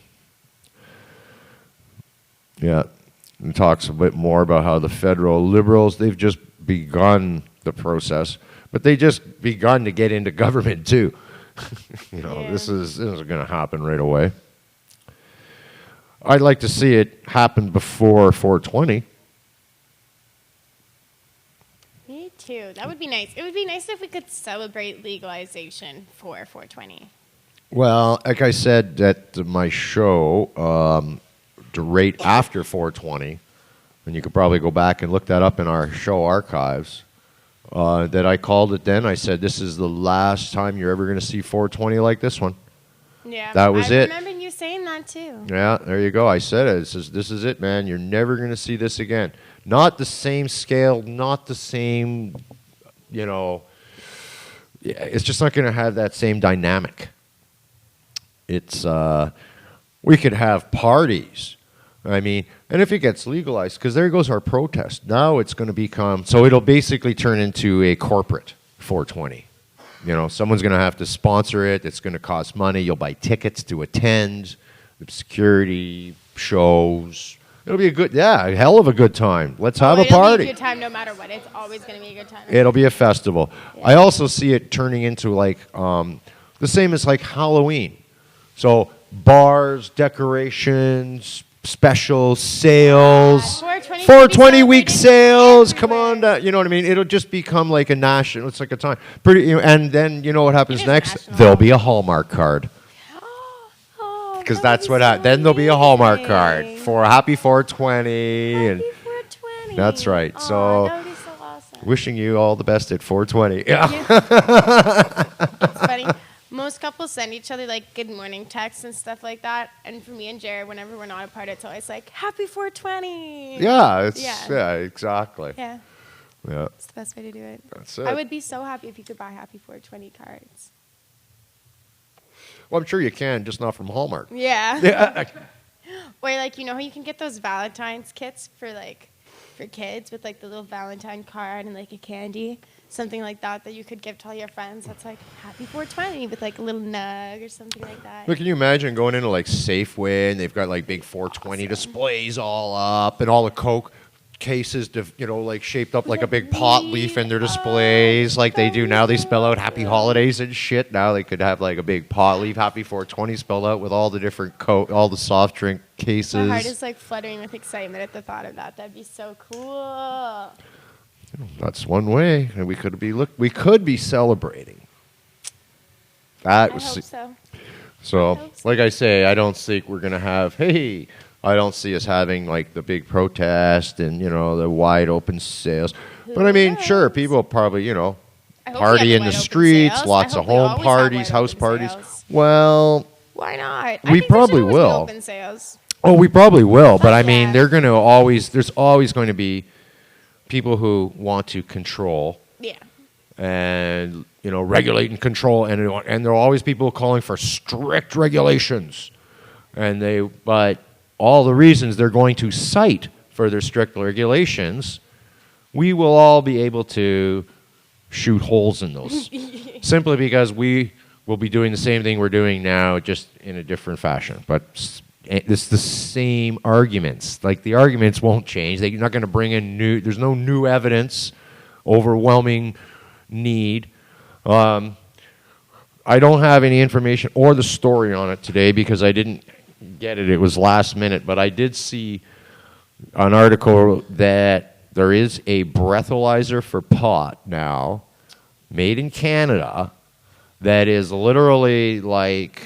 it talks a bit more about how the federal Liberals, they've just begun the process, but they just begun to get into government too. This isn't going to happen right away. I'd like to see it happen before 420. Me too. That would be nice. It would be nice if we could celebrate legalization for 420. Well, like I said at my show, right after 420, and you could probably go back and look that up in our show archives, that I called it then. I said, this is the last time you're ever going to see 420 like this one. Yeah, That was it. I remember you saying that too. Yeah, there you go. I said it. It says, this is it, man. You're never going to see this again. Not the same scale, not the same, it's just not going to have that same dynamic. It's, we could have parties. I mean, and if it gets legalized, because there goes our protest. Now it's going to become, so it'll basically turn into a corporate 420. Someone's going to have to sponsor it. It's going to cost money. You'll buy tickets to attend, security, shows. It'll be a hell of a good time. Let's have a party. It'll be a good time no matter what. It's always going to be a good time. It'll be a festival. Yeah. I also see it turning into like the same as like Halloween. So bars, decorations, special sales, 420 week sales. Come on, you know what I mean? It'll just become like a national. It's like a time. And then you know what happens next? national. There'll be a Hallmark card. Because that's what happens. Then there'll be a Hallmark card for Happy 420. Happy And 420. that's right. Aw, So, that would be so awesome. wishing you all the best at 420. Yeah. It's funny. Most couples send each other like good morning texts and stuff like that. And for me and Jared, whenever we're not apart, it's always like Happy 420. Yeah, Yeah. exactly. Yeah, Yeah, it's the best way to do it. that's it. I would be so happy if you could buy Happy 420 cards. Well, I'm sure you can, just not from Hallmark. Yeah. Yeah. Or like, how you can get those Valentine's kits for kids with like the little Valentine card and like a candy, something like that you could give to all your friends. That's like Happy 420 with like a little nug or something like that. But can you imagine going into like Safeway and they've got like big 420 displays all up and all the Coke cases, like shaped up like a big pot leaf in their displays, like they do now. They spell out Happy Holidays and shit. Now they could have like a big pot leaf, Happy 420 spelled out with all the different all the soft drink cases. My heart is like fluttering with excitement at the thought of that. That'd be so cool. That's one way, and we could be celebrating. That I was hope so. so. I hope so. Like I say, I don't think we're gonna have. Hey, I don't see us having like the big protest and the wide open sales. But I mean, sure, people probably I hope we party have in the wide open streets, sales. lots I of hope we home always have parties, wide house open parties. sales. Well, Why not? We probably there should always be will. open sales. oh, we probably will. But Fuck I mean, yeah. they're going to always. There's always going to be people who want to control Yeah. and regulate and control, and there are always people calling for strict regulations, but all the reasons they're going to cite for their strict regulations, we will all be able to shoot holes in those, simply because we will be doing the same thing we're doing now, just in a different fashion. But it's the same arguments. Like, the arguments won't change. They're not going to bring in there's no new evidence, overwhelming need. I don't have any information or the story on it today because I didn't get it. It was last minute. But I did see an article that there is a breathalyzer for pot now, made in Canada, that is literally like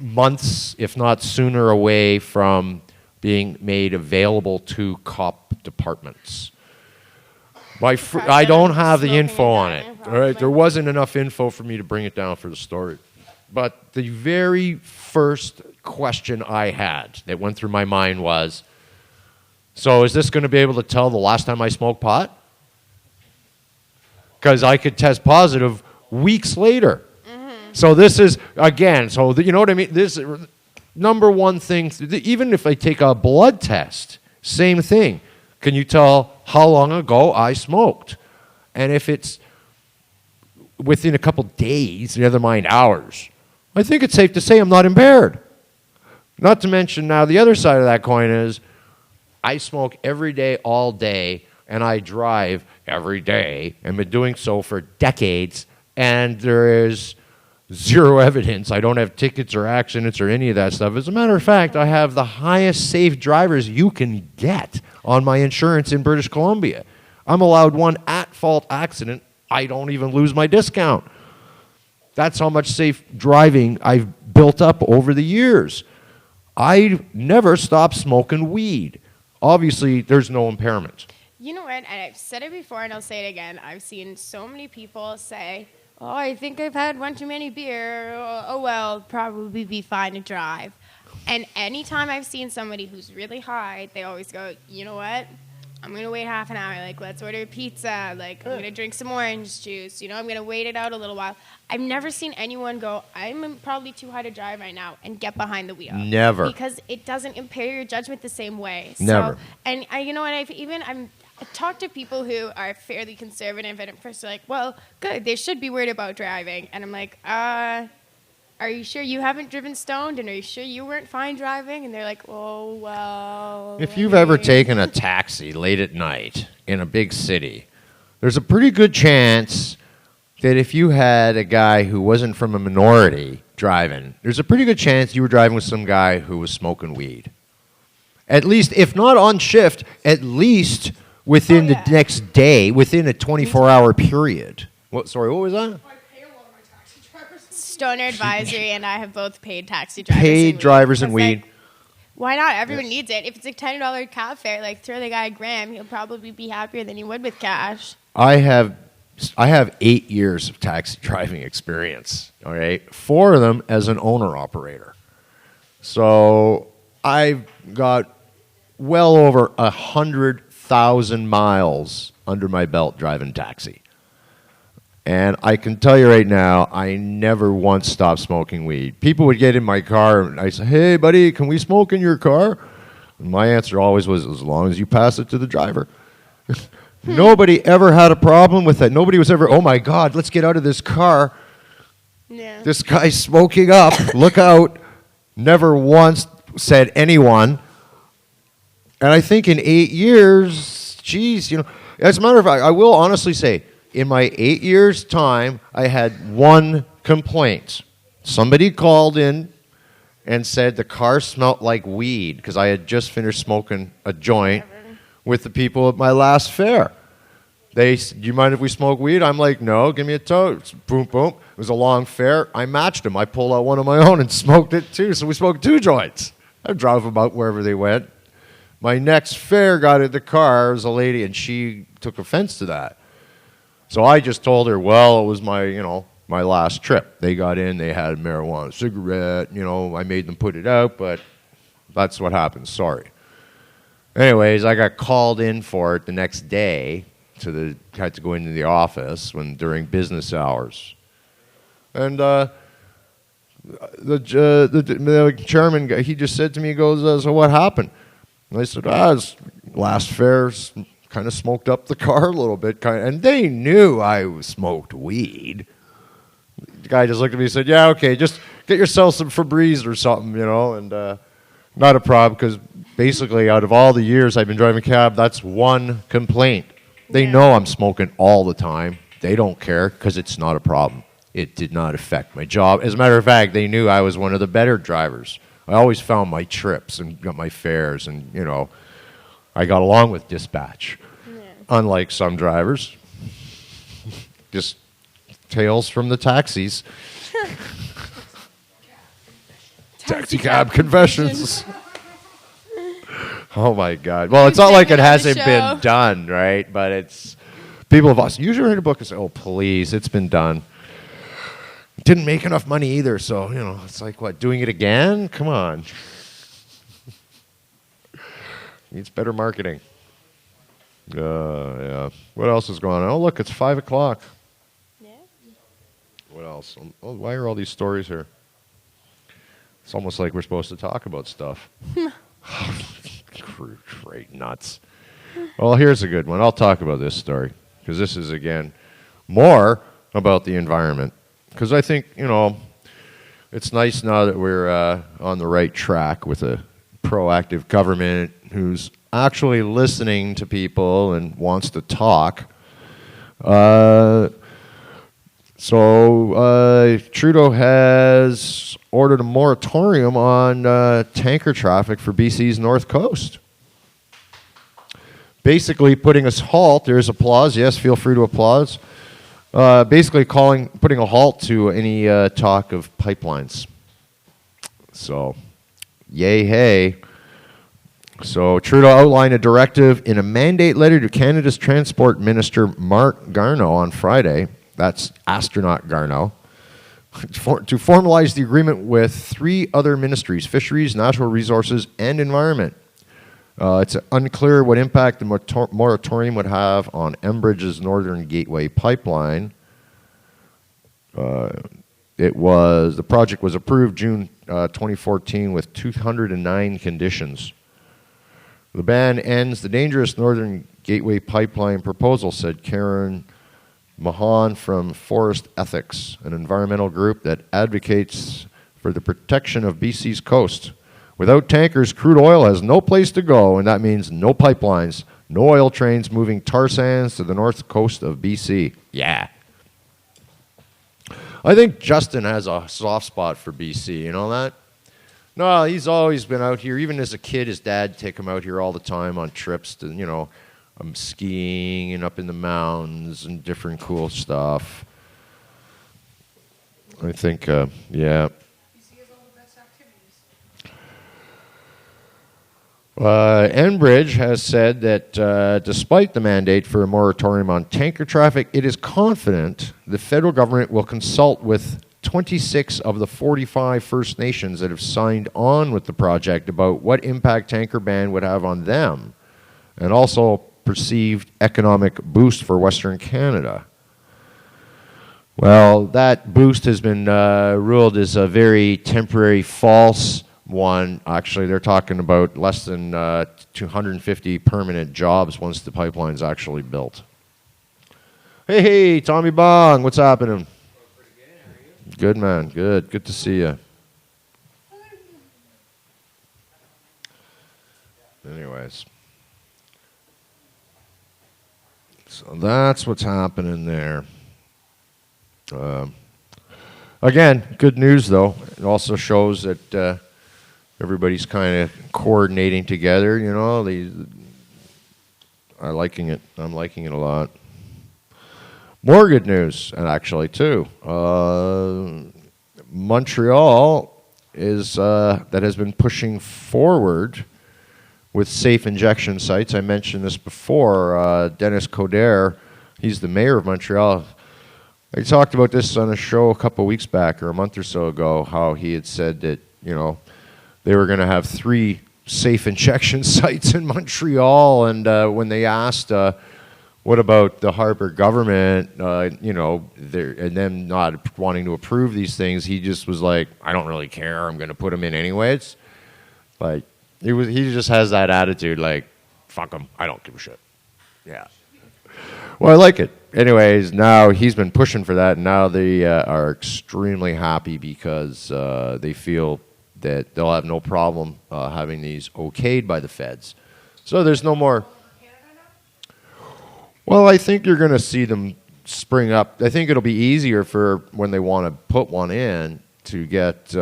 months, if not sooner, away from being made available to cop departments. I don't have the Smoking info and on dying, it. All right, probably. there wasn't enough info for me to bring it down for the story. But the very first question I had that went through my mind was, so is this going to be able to tell the last time I smoked pot? Because I could test positive weeks later. So this is, again, you know what I mean? This number one thing, even if I take a blood test, same thing. Can you tell how long ago I smoked? And if it's within a couple days, never mind hours, I think it's safe to say I'm not impaired. Not to mention now the other side of that coin is I smoke every day, all day, and I drive every day, and been doing so for decades, and there is zero evidence. I don't have tickets or accidents or any of that stuff. As a matter of fact, I have the highest safe drivers you can get on my insurance in British Columbia. I'm allowed one at-fault accident. I don't even lose my discount. That's how much safe driving I've built up over the years. I never stopped smoking weed. Obviously, there's no impairment. You know what? And I've said it before, and I'll say it again. I've seen so many people say, "Oh, I think I've had one too many beer. Oh well, probably be fine to drive." And anytime I've seen somebody who's really high, they always go, "You know what? I'm gonna wait half an hour. Like, let's order pizza. Like, I'm gonna drink some orange juice. I'm gonna wait it out a little while." I've never seen anyone go, "I'm probably too high to drive right now," and get behind the wheel. Never. Because it doesn't impair your judgment the same way. Never. And I've talked to people who are fairly conservative, and at first they're like, "Well, good, they should be worried about driving." And I'm like, are you sure you haven't driven stoned? And are you sure you weren't fine driving? And they're like, "Oh, well." If you've ever taken a taxi late at night in a big city, there's a pretty good chance that if you had a guy who wasn't from a minority driving, there's a pretty good chance you were driving with some guy who was smoking weed. At least, if not on shift, at least within the next day, within a 24-hour period. What was that? I pay a lot of my taxi drivers. Stoner Advisory and I have both paid taxi drivers. Paid and drivers and Because, weed. Why not? Everyone needs it. If it's a $10 cab fare, throw the guy a gram, he'll probably be happier than he would with cash. I have 8 years of taxi driving experience, all right? 4 of them as an owner-operator. So I've got well over 100,000 miles under my belt driving taxi. And I can tell you right now, I never once stopped smoking weed. People would get in my car, and I'd say, "Hey, buddy, can we smoke in your car?" And my answer always was, "As long as you pass it to the driver." Nobody ever had a problem with that. Nobody was ever, "Oh, my God, let's get out of this car. Yeah. This guy's smoking up. Look out." Never once said anyone. And I think in 8 years, geez, as a matter of fact, I will honestly say, in my 8 years' time, I had one complaint. Somebody called in and said the car smelled like weed because I had just finished smoking a joint with the people at my last fair. They said, "Do you mind if we smoke weed?" I'm like, "No, give me a tote." Boom, boom. It was a long fair. I matched them. I pulled out one of my own and smoked it too. So we smoked 2 joints. I drove them out wherever they went. My next fare got in the car. It was a lady, and she took offense to that. So I just told her, well, it was my last trip. They got in, they had a marijuana cigarette. I made them put it out, but that's what happened. Sorry. Anyways, I got called in for it the next day. Had to go into the office during business hours. And the chairman guy, he just said to me, he goes, so what happened? And I said, last fares kind of smoked up the car a little bit. And they knew I smoked weed. The guy just looked at me and said, yeah, okay, just get yourself some Febreze or something, and not a problem, because basically out of all the years I've been driving cab, that's one complaint. They know I'm smoking all the time. They don't care because it's not a problem. It did not affect my job. As a matter of fact, they knew I was one of the better drivers. I always found my trips and got my fares, and, I got along with dispatch. Yeah. Unlike some drivers. Just tales from the taxis. Taxi cab confessions. Oh, my God. Well, it's not like it hasn't been done, right? But it's... People have asked, usually read a book and say, oh, please, it's been done. Didn't make enough money either, so, it's like, what, doing it again? Come on. Needs better marketing. Yeah. What else is going on? Oh, look, it's 5 o'clock. Yeah. What else? Oh, why are all these stories here? It's almost like we're supposed to talk about stuff. Great nuts. Well, here's a good one. I'll talk about this story, because this is, again, more about the environment. Because I think, it's nice now that we're on the right track with a proactive government who's actually listening to people and wants to talk. So Trudeau has ordered a moratorium on tanker traffic for BC's North Coast. Basically putting a halt, there's applause, yes, feel free to applaud. Basically putting a halt to any talk of pipelines. So, yay, hey. So Trudeau outlined a directive in a mandate letter to Canada's Transport Minister Mark Garneau on Friday. That's astronaut Garneau. To formalize the agreement with 3 other ministries, Fisheries, Natural Resources, and Environment. It's unclear what impact the moratorium would have on Enbridge's Northern Gateway pipeline. The project was approved June 2014 with 209 conditions. The ban ends the dangerous Northern Gateway pipeline proposal, said Karen Mahan from Forest Ethics, an environmental group that advocates for the protection of BC's coast. Without tankers, crude oil has no place to go, and that means no pipelines, no oil trains moving tar sands to the north coast of BC. Yeah. I think Justin has a soft spot for BC, you know that? No, he's always been out here. Even as a kid, his dad would take him out here all the time on trips to, skiing and up in the mountains and different cool stuff. I think, yeah. Enbridge has said that despite the mandate for a moratorium on tanker traffic, it is confident the federal government will consult with 26 of the 45 First Nations that have signed on with the project about what impact tanker ban would have on them, and also perceived economic boost for Western Canada. Well, that boost has been ruled as a very temporary, false one. Actually, they're talking about less than 250 permanent jobs once the pipeline's actually built. Hey, Tommy Bong, what's happening? Good, man. Good to see you. Anyways. So that's what's happening there. Again, good news, though. It also shows that everybody's kind of coordinating together, I'm liking it a lot. More good news, and actually, too. Montreal that has been pushing forward with safe injection sites. I mentioned this before. Dennis Coderre, he's the mayor of Montreal. I talked about this on a show a couple weeks back or a month or so ago, how he had said that, they were going to have 3 safe injection sites in Montreal. And when they asked, what about the Harbour government, and them not wanting to approve these things, he just was like, I don't really care. I'm going to put them in anyways. Like, he just has that attitude, like, fuck them. I don't give a shit. Yeah. Well, I like it. Anyways, now he's been pushing for that, and now they are extremely happy because they feel that they'll have no problem having these okayed by the feds. So there's no more. Well, I think you're going to see them spring up. I think it'll be easier for when they want to put one in to get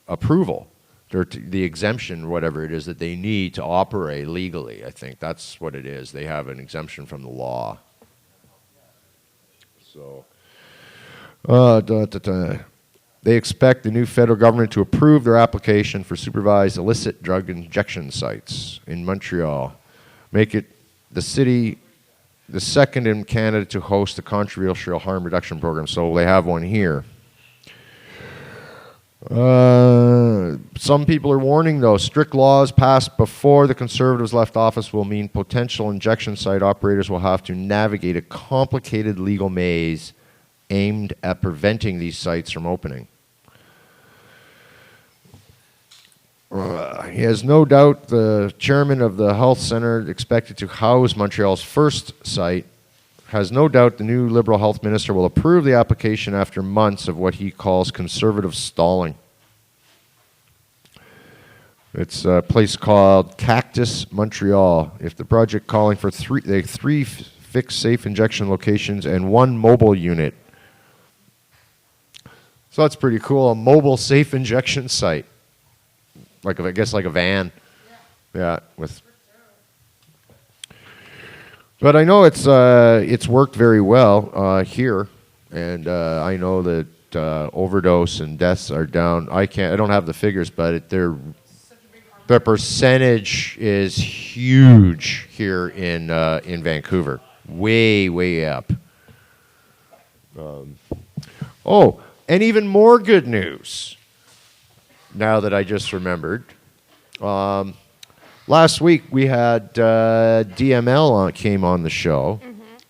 approval or the exemption, whatever it is that they need to operate legally. I think that's what it is. They have an exemption from the law. So, they expect the new federal government to approve their application for supervised illicit drug injection sites in Montreal. Make it the city the second in Canada to host the controversial harm reduction program. So they have one here. Some people are warning, though, strict laws passed before the Conservatives left office will mean potential injection site operators will have to navigate a complicated legal maze aimed at preventing these sites from opening. He has no doubt the chairman of the health center expected to house Montreal's first site has no doubt the new Liberal health minister will approve the application after months of what he calls conservative stalling. It's a place called Cactus Montreal. If the project calling for three fixed safe injection locations and 1 mobile unit. So that's pretty cool. A mobile safe injection site. Like like a van. Yeah, But I know it's worked very well here, and I know that overdose and deaths are down. I don't have the figures, but their percentage is huge here in Vancouver, way up. And even more good news. Now that I just remembered. Last week we had DML came on the show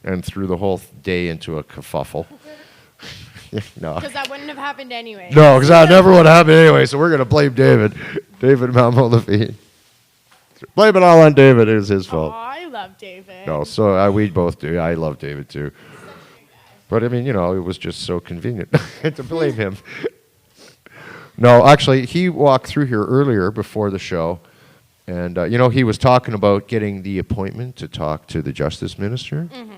and threw the whole day into a kerfuffle. No. Because that wouldn't have happened anyway. No, because that never would have happened anyway, so we're going to blame David. David Malmo-Levine. Blame it all on David. It was his fault. Oh, I love David. No, so we both do. I love David too. But I mean, it was just so convenient to blame him. No, actually, he walked through here earlier before the show, and, he was talking about getting the appointment to talk to the Justice Minister. Mm-hmm.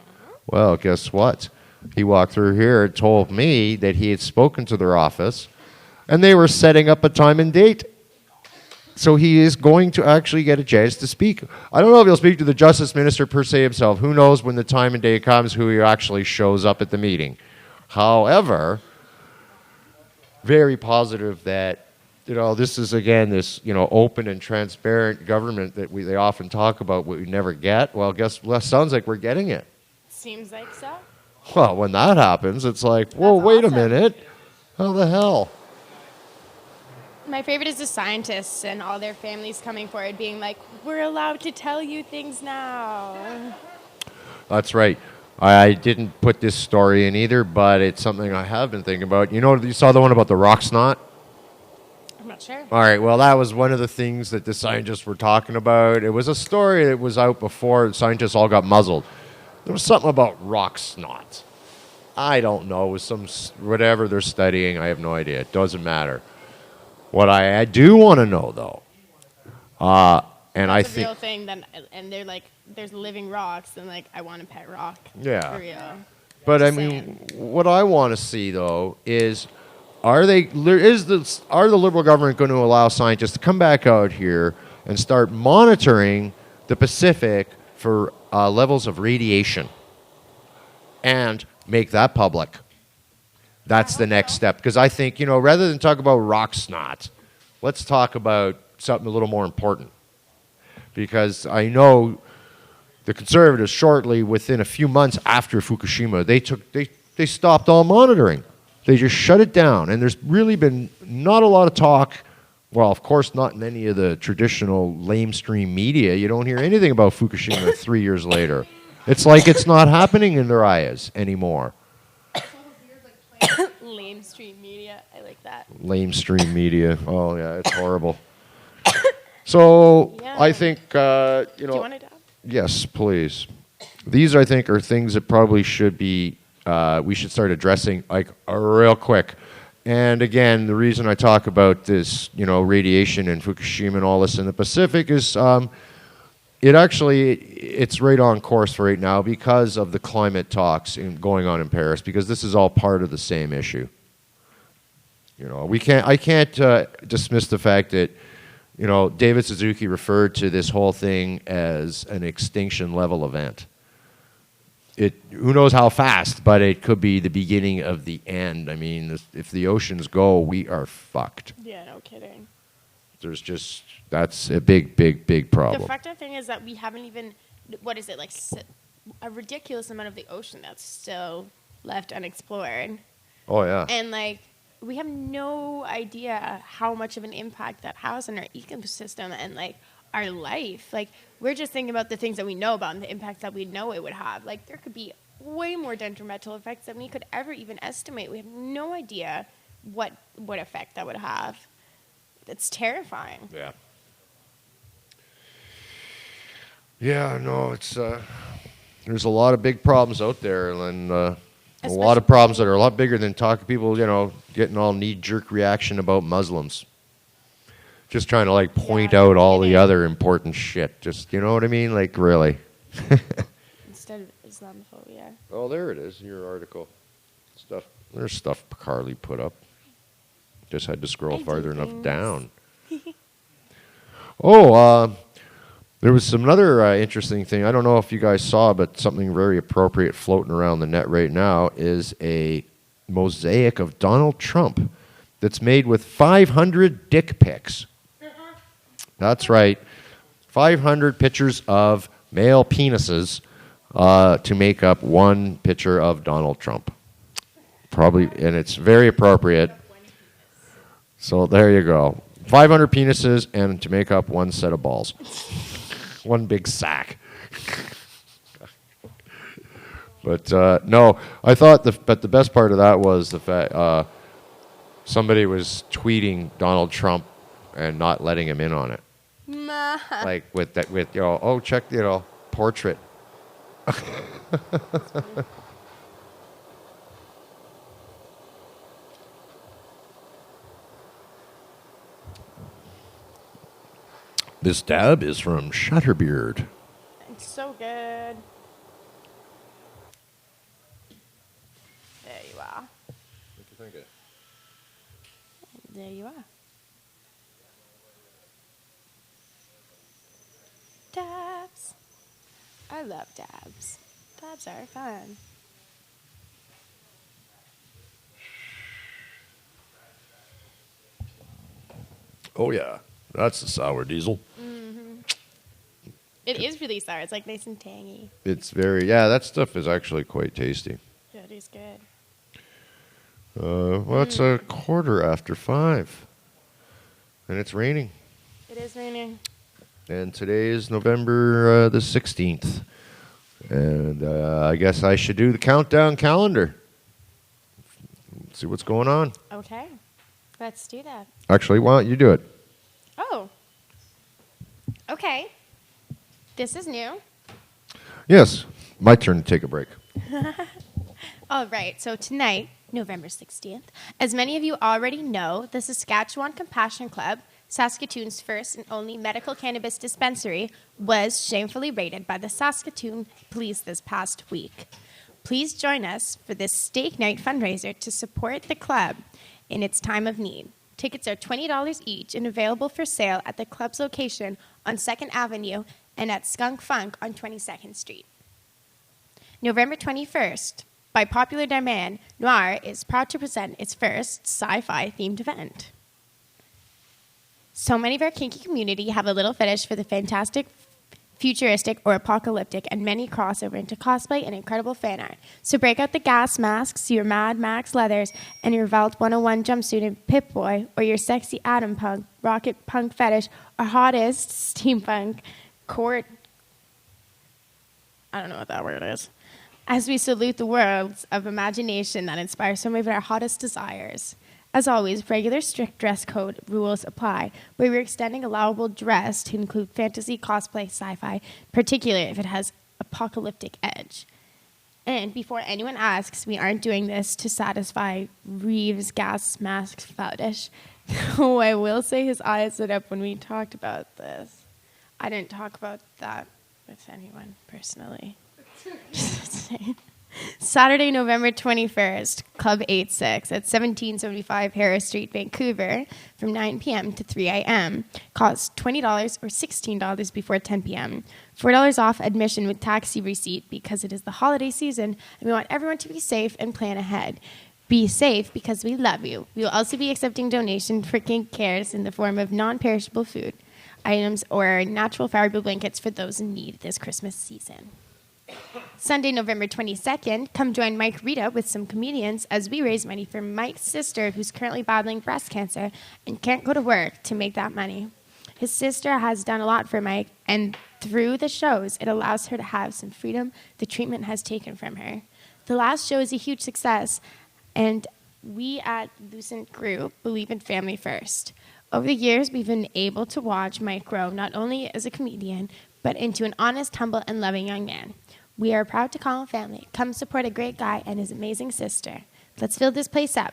Well, guess what? He walked through here and told me that he had spoken to their office, and they were setting up a time and date. So he is going to actually get a chance to speak. I don't know if he'll speak to the Justice Minister per se himself. Who knows when the time and day comes who actually shows up at the meeting. However, very positive that, this is, again, this, open and transparent government that they often talk about, what we never get. Well, sounds like we're getting it. Seems like so. Well, when that happens, it's like, whoa, That's wait awesome. a minute. How the hell? My favorite is the scientists and all their families coming forward being like, we're allowed to tell you things now. That's right. I didn't put this story in either, but it's something I have been thinking about. You saw the one about the rock snot? I'm not sure. All right, well, that was one of the things that the scientists were talking about. It was a story that was out before scientists all got muzzled. There was something about rock snot. I don't know. It was some whatever they're studying. I have no idea. It doesn't matter. What I do want to know, though, and I think... It's a real thing, and they're like, there's living rocks, and like, I want a pet rock. Yeah. For real. But Just I mean, saying. what I want to see, though, is are the Liberal government going to allow scientists to come back out here and start monitoring the Pacific for levels of radiation and make that public? That's the next step. Because I think, rather than talk about rock snot, let's talk about something a little more important. Because I know the Conservatives shortly, within a few months after Fukushima, they stopped all monitoring. They just shut it down. And there's really been not a lot of talk. Well, of course, not in any of the traditional lamestream media. You don't hear anything about Fukushima 3 years later. It's like it's not happening in their eyes anymore. Lame street media. I like that. Lamestream media. Oh, yeah, it's horrible. So Yeah. I think, Do you want to dab? yes, please. These, I think, are things that probably should be, we should start addressing like real quick. And again, the reason I talk about this, radiation and Fukushima and all this in the Pacific is it's right on course for right now because of the climate talks going on in Paris, because this is all part of the same issue. I can't dismiss the fact that, David Suzuki referred to this whole thing as an extinction level event. Who knows how fast, but it could be the beginning of the end. I mean, if the oceans go, we are fucked. Yeah, no kidding. That's a big, big, big problem. The fact of the thing is that we haven't even, what is it, like a ridiculous amount of the ocean that's still left unexplored. Oh, yeah. And like, we have no idea how much of an impact that has on our ecosystem and like our life. Like, we're just thinking about the things that we know about and the impacts that we know it would have. Like, there could be way more detrimental effects than we could ever even estimate. We have no idea what effect that would have. It's terrifying. Yeah. Yeah, no, it's there's a lot of big problems out there, and a lot of problems that are a lot bigger than people, getting all knee-jerk reaction about Muslims. Just trying to like point out all the other important shit. Just, you know what I mean? Like, really. Instead of Islamophobia. Oh, there it is, your article. There's stuff Carly put up. Just had to scroll farther enough down. There was another interesting thing. I don't know if you guys saw, but something very appropriate floating around the net right now is a mosaic of Donald Trump that's made with 500 dick pics. That's right. 500 pictures of male penises to make up one picture of Donald Trump. Probably, and it's very appropriate. So there you go. 500 penises and to make up one set of balls. One big sack. But no, I thought but the best part of that was the fact somebody was tweeting Donald Trump and not letting him in on it. Like with check, portrait. This dab is from Shutterbeard. It's so good. There you are. What do you think of it? There you are. Dabs. I love dabs. Dabs are fun. Oh, yeah. That's the sour diesel. Mm-hmm. It is really sour. It's like nice and tangy. It's that stuff is actually quite tasty. Yeah, it is good. Well, it's a 5:15. And it's raining. It is raining. And today is November the 16th. And I guess I should do the countdown calendar. See what's going on. Okay. Let's do that. Actually, why don't you do it? Oh. Okay. This is new. Yes. My turn to take a break. All right. So tonight, November 16th, as many of you already know, the Saskatchewan Compassion Club, Saskatoon's first and only medical cannabis dispensary, was shamefully raided by the Saskatoon police this past week. Please join us for this steak night fundraiser to support the club in its time of need. Tickets are $20 each and available for sale at the club's location on 2nd Avenue and at Skunk Funk on 22nd Street. November 21st, by popular demand, Noir is proud to present its first sci-fi themed event. So many of our kinky community have a little fetish for the fantastic, futuristic, or apocalyptic, and many crossover into cosplay and incredible fan art. So break out the gas masks, your Mad Max leathers, and your Vault 101 jumpsuit and Pip-Boy, or your sexy Atom Punk, rocket punk fetish, or hottest steampunk court. I don't know what that word is. As we salute the worlds of imagination that inspire some of our hottest desires. As always, regular strict dress code rules apply, but we're extending allowable dress to include fantasy, cosplay, sci-fi, particularly if it has apocalyptic edge. And before anyone asks, we aren't doing this to satisfy Reeves' gas mask fetish. Though I will say his eyes lit up when we talked about this. I didn't talk about that with anyone personally. Saturday, November 21st, Club 86 at 1775 Harris Street, Vancouver, from 9 p.m. to 3 a.m. Costs $20 or $16 before 10 p.m. $4 off admission with taxi receipt because it is the holiday season and we want everyone to be safe and plan ahead. Be safe because we love you. We will also be accepting donations for kink cares in the form of non-perishable food items or natural fiber blankets for those in need this Christmas season. Sunday, November 22nd, come join Mike Rita with some comedians as we raise money for Mike's sister who's currently battling breast cancer and can't go to work to make that money. His sister has done a lot for Mike, and through the shows, it allows her to have some freedom the treatment has taken from her. The last show is a huge success, and we at Lucent Group believe in family first. Over the years, we've been able to watch Mike grow not only as a comedian, but into an honest, humble, and loving young man. We are proud to call him family. Come support a great guy and his amazing sister. Let's fill this place up.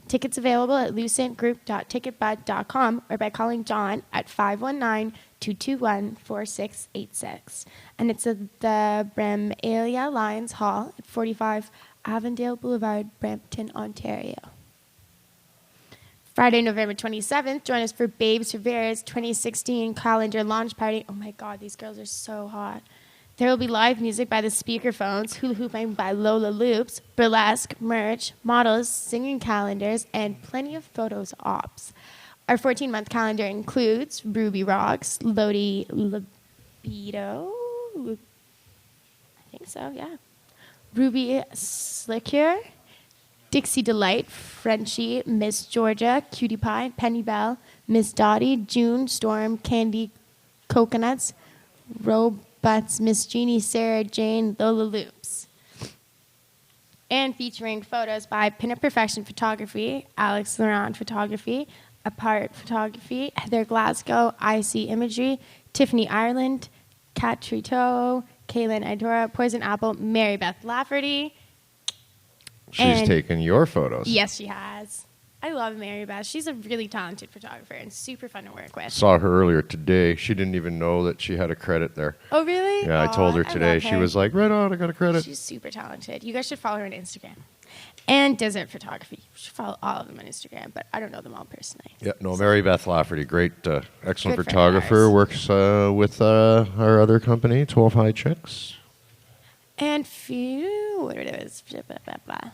Tickets available at lucentgroup.ticketbud.com or by calling John at 519-221-4686. And it's at the Bramalia Lions Hall at 45 Avondale Boulevard, Brampton, Ontario. Friday, November 27th, join us for Babes Rivera's 2016 calendar launch party. Oh my God, these girls are so hot. There will be live music by the Speakerphones, hula hooping by Lola Loops, burlesque, merch, models, singing calendars, and plenty of photos ops. Our 14-month calendar includes Ruby Rocks, Lodi Libido, I think so, yeah. Ruby Slicker, Dixie Delight, Frenchie, Miss Georgia, Cutie Pie, Penny Belle, Miss Dottie, June, Storm, Candy, Coconuts, Robots, Miss Jeannie, Sarah, Jane, Lola Loops. And featuring photos by Pinup Perfection Photography, Alex Laurent Photography, Apart Photography, Heather Glasgow, IC Imagery, Tiffany Ireland, Kat Trito, Kaylin Idora, Poison Apple, Mary Beth Lafferty. She's taken your photos. Yes, she has. I love Mary Beth. She's a really talented photographer and super fun to work with. Saw her earlier today. She didn't even know that she had a credit there. Oh, really? Yeah, I told her today. She was like, right on, I got a credit. She's super talented. You guys should follow her on Instagram. And Desert Photography. You should follow all of them on Instagram, but I don't know them all personally. Yeah, no, Mary Beth Lafferty, great, excellent Good friend of photographer, ours. works with our other company, 12 High Chicks. And what it is, blah, blah, blah, blah.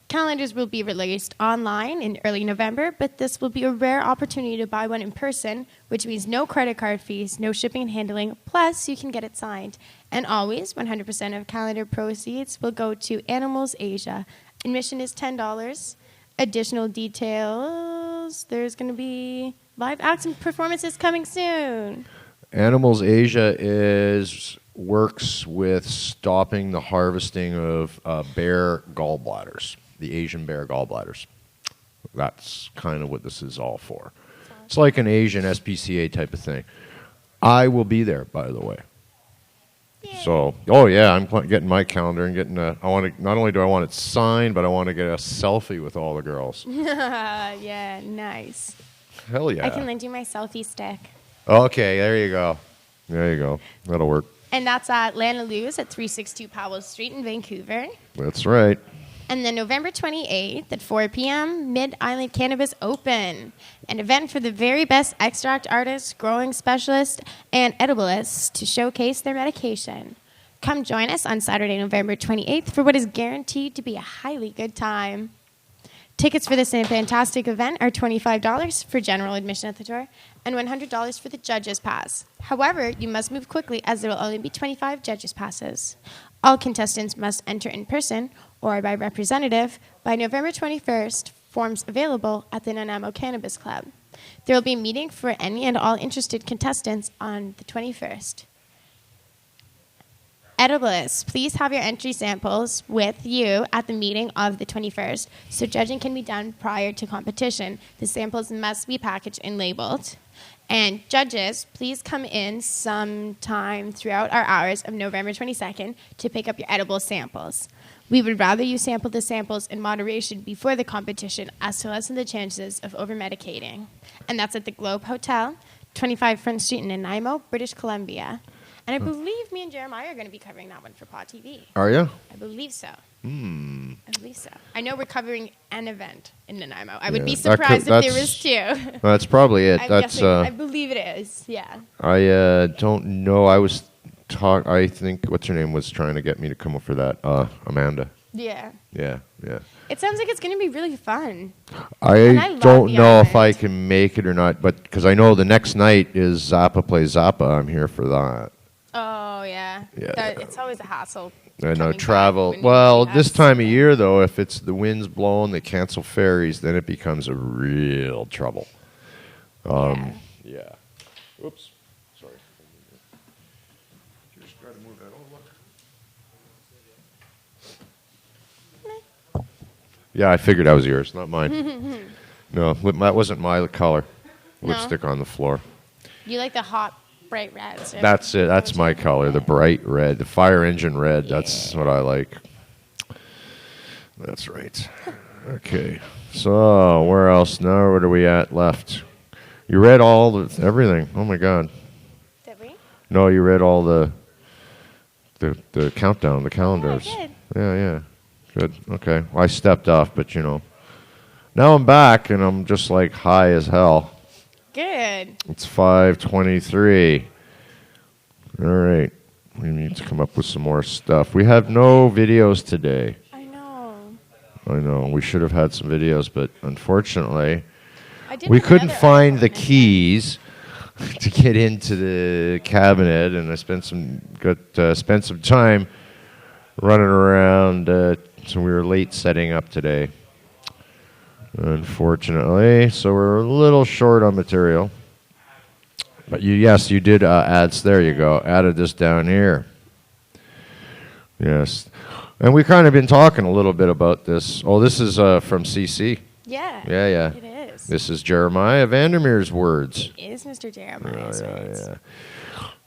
Calendars will be released online in early November, but this will be a rare opportunity to buy one in person, which means no credit card fees, no shipping and handling, plus you can get it signed. And always, 100% of calendar proceeds will go to Animals Asia. Admission is $10. Additional details, there's going to be live acts and performances coming soon. Animals Asia works with stopping the harvesting of bear gallbladders, the Asian bear gallbladders. That's kind of what this is all for. It's like an Asian SPCA type of thing. I will be there, by the way. Yay. So, oh yeah, I'm getting my calendar and getting not only do I want it signed, but I want to get a selfie with all the girls. Yeah, nice. Hell yeah. I can lend you my selfie stick. Okay, there you go. There you go. That'll work. And that's at Lana Lou's at 362 Powell Street in Vancouver. That's right. And then November 28th at 4 p.m., Mid-Island Cannabis Open, an event for the very best extract artists, growing specialists, and ediblists to showcase their medication. Come join us on Saturday, November 28th for what is guaranteed to be a highly good time. Tickets for this fantastic event are $25 for general admission at the door and $100 for the judges' pass. However, you must move quickly as there will only be 25 judges' passes. All contestants must enter in person or by representative by November 21st, forms available at the Nanaimo Cannabis Club. There will be a meeting for any and all interested contestants on the 21st. Edibles, please have your entry samples with you at the meeting of the 21st, so judging can be done prior to competition. The samples must be packaged and labeled. And judges, please come in sometime throughout our hours of November 22nd to pick up your edible samples. We would rather you sample the samples in moderation before the competition as to lessen the chances of over-medicating. And that's at the Globe Hotel, 25 Front Street in Nanaimo, British Columbia. And I believe me and Jeremiah are going to be covering that one for Pod TV. Are you? I believe so. I believe so. I know we're covering an event in Nanaimo. I would be surprised if there was two. That's probably it. I believe it is. Yeah. I don't know. I think what's her name was trying to get me to come up for that. Amanda. Yeah. Yeah. It sounds like it's going to be really fun. I don't the know if island. I can make it or not, but because I know the next night is Zappa Plays Zappa. I'm here for that. Oh, yeah. Yeah. It's always a hassle. I know coming travel. back when Well, nobody this has- time of year, though, if it's the wind's blowing, they cancel ferries, then it becomes a real trouble. Yeah. Yeah. Oops. Sorry. Just try to move that over. Yeah, I figured that was yours, not mine. No, that wasn't my color. No? Lipstick on the floor. You like the hot, bright reds. Right? That's it. That's my color, the bright red, the fire engine red. That's what I like. That's right. Okay. So, where else? Now, what are we at left? You read everything. Oh, my God. Did we? No, you read all the countdown, the calendars. I did. Yeah. Good. Okay. Well, I stepped off, but, now I'm back, and I'm just, like, high as hell. Good. It's 5:23. All right. We need to come up with some more stuff. We have no videos today. I know. I know. We should have had some videos, but unfortunately, I did we have couldn't another find the iPhone, didn't I? keys to get into the cabinet, and I spent some time running around, so we were late setting up today. Unfortunately, so we're a little short on material. But you did add. There you go. Added this down here. Yes, and we've kind of been talking a little bit about this. Oh, this is from CC. Yeah. Yeah. It is. This is Jeremiah Vandermeer's words. It is Mr. Jeremiah's words.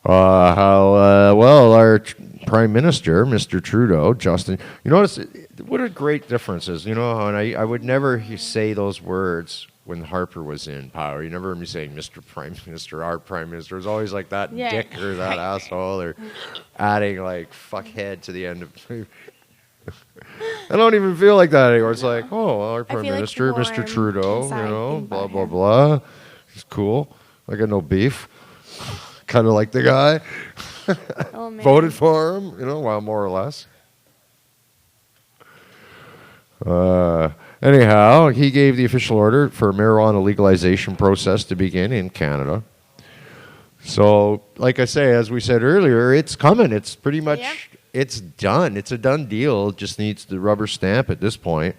Our Prime Minister, Mr. Trudeau, Justin, you notice what a great difference is. And I would never say those words when Harper was in power. You never heard me saying Mr. Prime Minister, our Prime Minister. It was always like that dick or that asshole or adding like fuckhead to the end of. I don't even feel like that anymore. It's like, our Prime feel like Minister, Mr. warm Trudeau, inside blah, about blah, him. blah. He's cool. I got no beef. Kind of like the guy. Oh, man. Voted for him, well, more or less. Anyhow, he gave the official order for marijuana legalization process to begin in Canada. So, like I say, as we said earlier, it's coming. It's pretty much, it's done. It's a done deal. It just needs the rubber stamp at this point.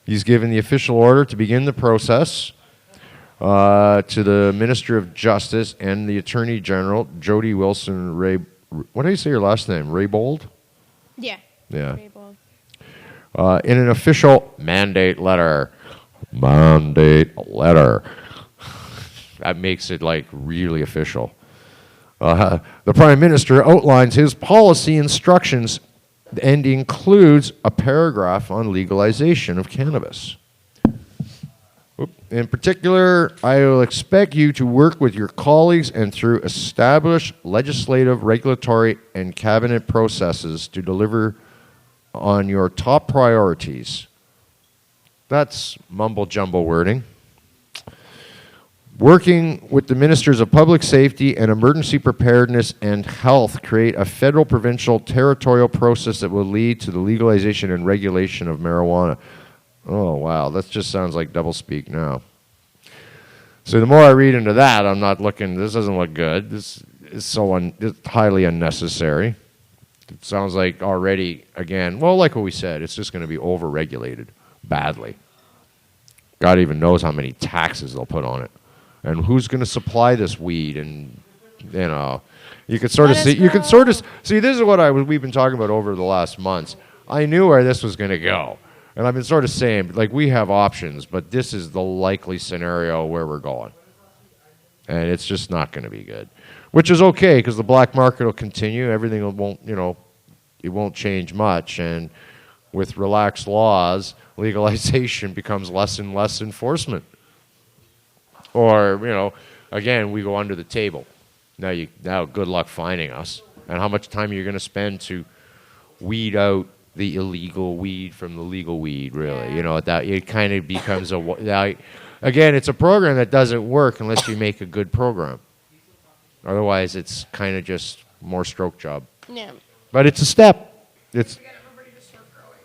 He's given the official order to begin the process to the Minister of Justice and the Attorney General, Jody Wilson Ray. What do you say your last name? Raybould? Yeah. Yeah. Very bold. In an official mandate letter. That makes it like really official. The Prime Minister outlines his policy instructions and includes a paragraph on legalization of cannabis. In particular, I will expect you to work with your colleagues and through established legislative, regulatory, and cabinet processes to deliver on your top priorities. That's mumble-jumble wording. Working with the Ministers of Public Safety and Emergency Preparedness and Health, create a federal, provincial, territorial process that will lead to the legalization and regulation of marijuana. Oh, wow. That just sounds like doublespeak now. So the more I read into that, I'm not looking, this doesn't look good. This is it's highly unnecessary. It sounds like already, again, well, like what we said, it's just going to be over-regulated badly. God even knows how many taxes they'll put on it. And who's going to supply this weed? And, you know, you could sort of see, see, this is what we've been talking about over the last months. I knew where this was going to go. And I've been sort of saying, like, we have options, but this is the likely scenario where we're going. And it's just not going to be good. Which is okay, because the black market will continue. Everything won't, you know, it won't change much. And with relaxed laws, legalization becomes less and less enforcement. Or, you know, again, we go under the table. Now good luck finding us. And how much time are you going to spend to weed out the illegal weed from the legal weed, really? Yeah. You know, that it kind of becomes again, it's a program that doesn't work unless you make a good program. Otherwise, it's kind of just more stroke job. Yeah. But it's a step. It's Get everybody to start growing.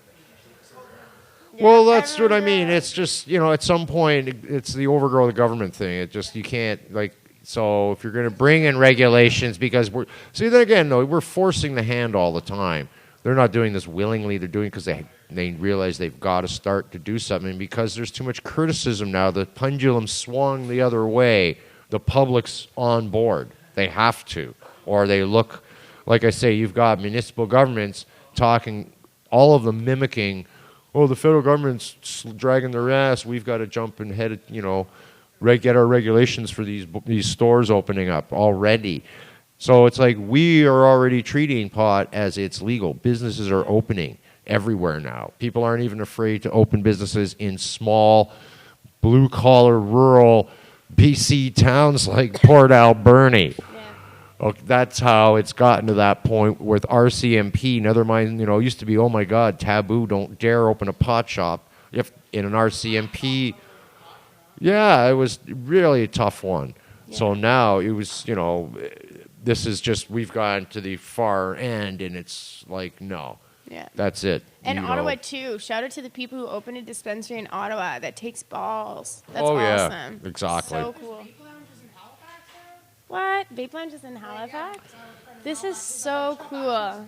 well, that's what I mean. It's just, you know, at some point, it's the overgrow of the government thing. It just, you can't, like, so if you're going to bring in regulations, because see, then again, though, we're forcing the hand all the time. They're not doing this willingly. They're doing it because they realize they've got to start to do something, because there's too much criticism now. The pendulum swung the other way. The public's on board. They have to. Or they look, like I say, you've got municipal governments talking, all of them mimicking, oh, the federal government's dragging their ass. We've got to jump and head, you know, get our regulations for these stores opening up already. So it's like we are already treating pot as it's legal. Businesses are opening everywhere now. People aren't even afraid to open businesses in small, blue-collar, rural BC towns like Port Alberni. Okay, that's how it's gotten to that point with RCMP. Never mind, you know, it used to be, oh my God, taboo, don't dare open a pot shop. If in an RCMP, yeah, it was really a tough one. Yeah. So now it was, you know, this is just, we've gone to the far end, and it's like, no, that's it. And Ottawa, too. Shout out to the people who opened a dispensary in Ottawa that takes balls. That's awesome. Yeah, exactly. So cool. What? Vape Lounge is in Halifax? This is so cool.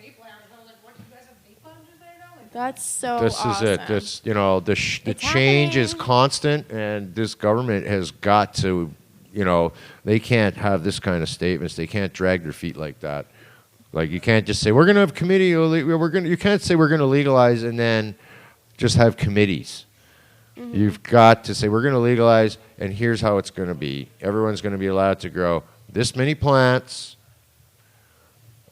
That's so awesome. This is it. This, you know, the change is constant, and this government has got to, you know, they can't have this kind of statements. They can't drag their feet like that. Like, you can't just say, we're going to have committee, you can't say we're going to legalize and then just have committees. Mm-hmm. You've got to say, we're going to legalize, and here's how it's going to be. Everyone's going to be allowed to grow this many plants.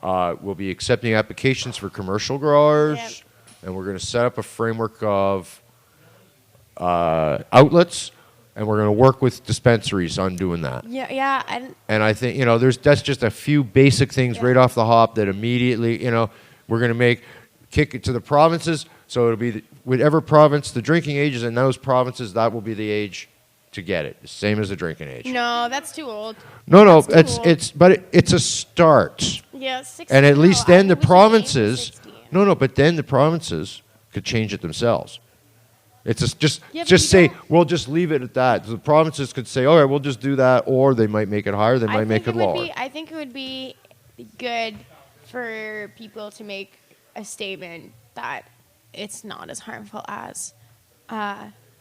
We'll be accepting applications for commercial growers, and we're going to set up a framework of outlets, and we're going to work with dispensaries on doing that. Yeah. And I think, you know, that's just a few basic things right off the hop that immediately, you know, we're going to kick it to the provinces. So it'll be whatever province, the drinking age is in those provinces, that will be the age to get it. Same as the drinking age. No, that's too old. No, it's a start. Yeah, 16. And at least then the provinces, but then the provinces could change it themselves. It's just say, we'll just leave it at that. The provinces could say, all right, we'll just do that, or they might make it higher, they might make it lower. I think it would be good for people to make a statement that it's not as harmful as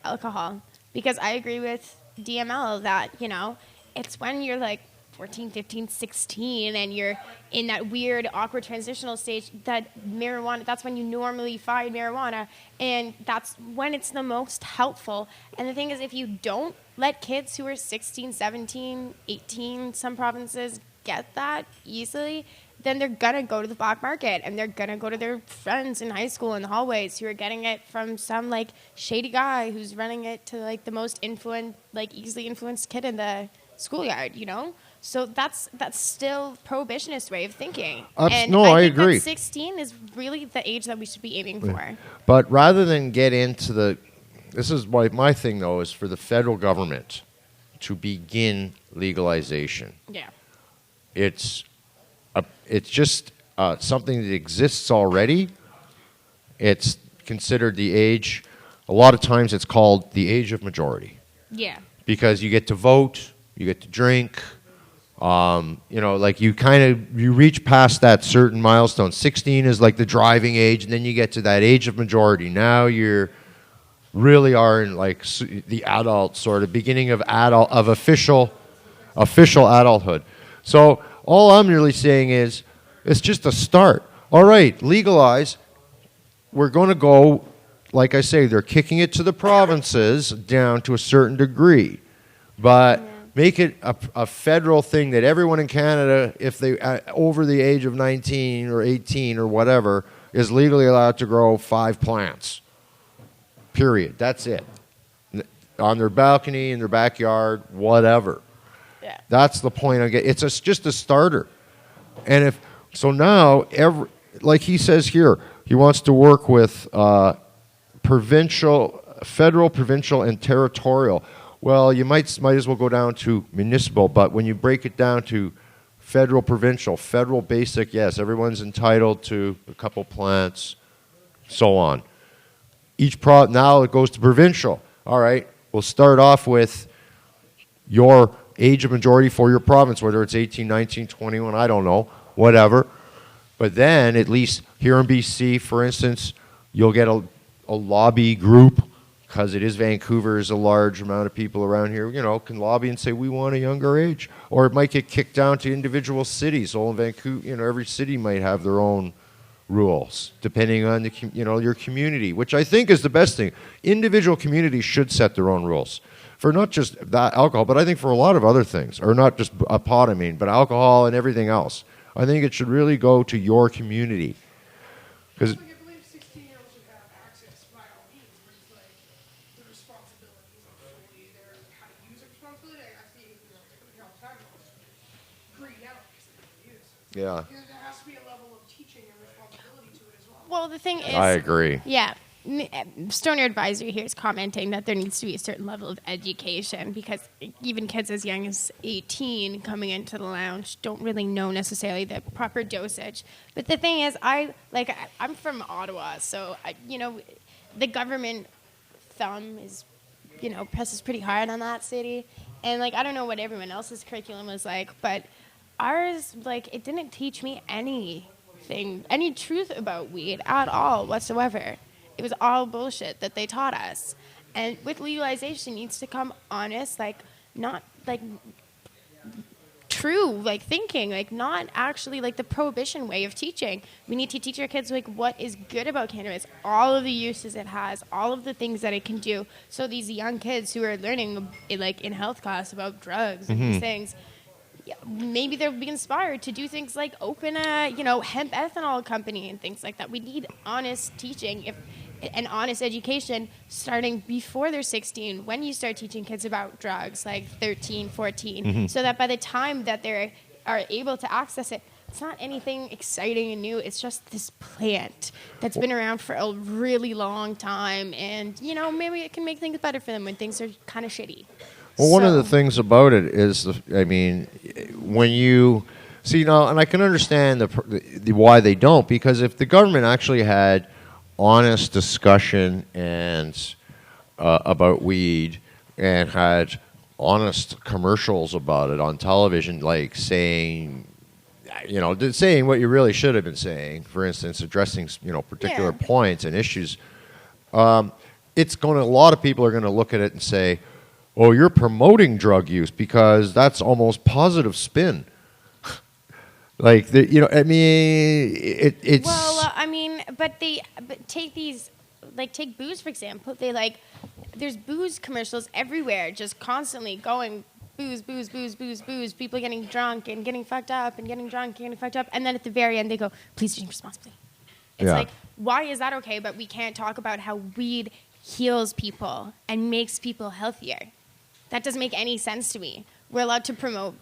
alcohol. Because I agree with DML that, you know, it's when you're like 14, 15, 16, and you're in that weird, awkward transitional stage that that's when you normally find marijuana, and that's when it's the most helpful. And the thing is, if you don't let kids who are 16, 17, 18, some provinces get that easily, then they're going to go to the black market, and they're going to go to their friends in high school in the hallways who are getting it from some, like, shady guy who's running it to, like, the most easily influenced kid in the schoolyard, you know? So that's still prohibitionist way of thinking. I agree. That 16 is really the age that we should be aiming for. But rather than get into this is my thing, though, is for the federal government to begin legalization. Yeah. It's just something that exists already. It's considered the age a lot of times it's called the age of majority Yeah. because you get to vote, you get to drink. Like you reach past that certain milestone. 16 is like the driving age, and then you get to that age of majority. Now you're really are in like the adult sort of beginning of official adulthood. So all I'm really saying is it's just a start. All right, legalize. We're going to go, like I say, they're kicking it to the provinces down to a certain degree, but make it a federal thing that everyone in Canada, if they over the age of 19 or 18 or whatever, is legally allowed to grow 5 plants. Period. That's it. On their balcony, in their backyard, whatever. Yeah. That's the point I get. It's just a starter. And now, like he says here, he wants to work with federal, provincial, and territorial. Well, you might as well go down to municipal, but when you break it down to federal, provincial, federal basic, yes, everyone's entitled to a couple plants, so on. Now it goes to provincial. All right, we'll start off with your age of majority for your province, whether it's 18, 19, 21, I don't know, whatever. But then, at least here in BC, for instance, you'll get a lobby group, because it is Vancouver, there's a large amount of people around here, can lobby and say, we want a younger age. Or it might get kicked down to individual cities. So in Vancouver, every city might have their own rules, depending on your community, which I think is the best thing. Individual communities should set their own rules for not just that alcohol, but I think for a lot of other things, or not just pot, but alcohol and everything else. I think it should really go to your community. Because I believe 16-year-olds should have access by all means, but it's like the responsibilities of fully their how to use it responsibility. I see, all the time, green out because they don't use it. yeah, There has to be a level of teaching and responsibility to it as well. Well, the thing is, I agree. Yeah. Stoner Advisory here is commenting that there needs to be a certain level of education because even kids as young as 18 coming into the lounge don't really know necessarily the proper dosage. But the thing is, I'm from Ottawa, so the government thumb is, presses pretty hard on that city. And I don't know what everyone else's curriculum was like, but ours, it didn't teach me any truth about weed at all whatsoever. It was all bullshit that they taught us. And with legalization needs to come honest, not true, thinking, not actually the prohibition way of teaching. We need to teach our kids what is good about cannabis, all of the uses it has, all of the things that it can do. So these young kids who are learning in health class about drugs and these things, maybe they'll be inspired to do things like open a hemp ethanol company and things like that. We need honest teaching and honest education starting before they're 16 when you start teaching kids about drugs 13, 14, so that by the time that they are able to access it, it's not anything exciting and new. It's just this plant that's been around for a really long time, and maybe it can make things better for them when things are kind of shitty. Well, one of the things about it is, when you see now, and I can understand the why they don't, because if the government actually had honest discussion and about weed and had honest commercials about it on television, saying what you really should have been saying, for instance, addressing particular points and issues, a lot of people are going to look at it and say, oh, you're promoting drug use because that's almost positive spin. It's... Well, but take these, take booze, for example. There's booze commercials everywhere, just constantly going, booze, booze, booze, booze, booze, people getting drunk and getting fucked up and getting drunk and getting fucked up. And then at the very end, they go, please drink responsibly. It's why is that okay, but we can't talk about how weed heals people and makes people healthier? That doesn't make any sense to me. We're allowed to promote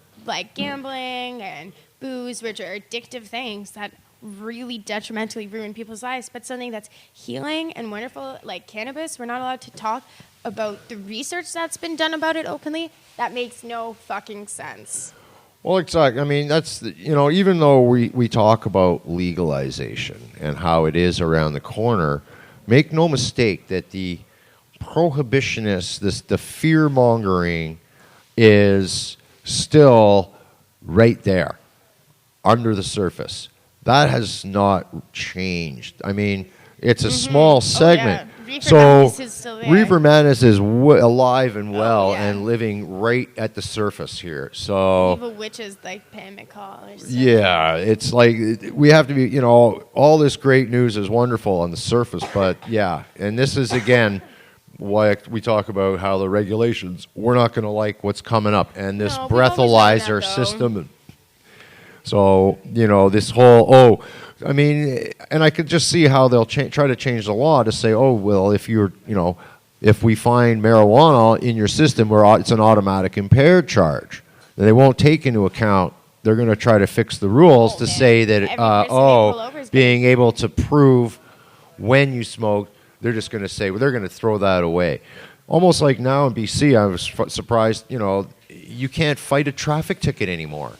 gambling and booze, which are addictive things that really detrimentally ruin people's lives, but something that's healing and wonderful like cannabis, we're not allowed to talk about the research that's been done about it openly. That makes no fucking sense. Well, exactly. That's even though we talk about legalization and how it is around the corner, make no mistake that the prohibitionists, the fear mongering is still right there under the surface. That has not changed. I mean, it's a small segment. Reefer So Madness is still there. Reefer Madness is alive and well yeah. and living right at the surface here. So Evil witches like Pam McCall or something. yeah, it's like we have to be, you know, all this great news is wonderful on the surface, but yeah, and this is again why we talk about how the regulations, we're not going to like what's coming up, and this No, we've always known breathalyzer that, though. system. So, you know, this whole, I mean, and I could just see how they'll try to change the law to say, oh, well, if you're, you know, if we find marijuana in your system, it's an automatic impaired charge. They won't take into account, they're going to try to fix the rules to say that, Every person they pull over is being able to prove when you smoke, they're just going to say, well, they're going to throw that away. Almost like now in BC, I was surprised, you know, you can't fight a traffic ticket anymore.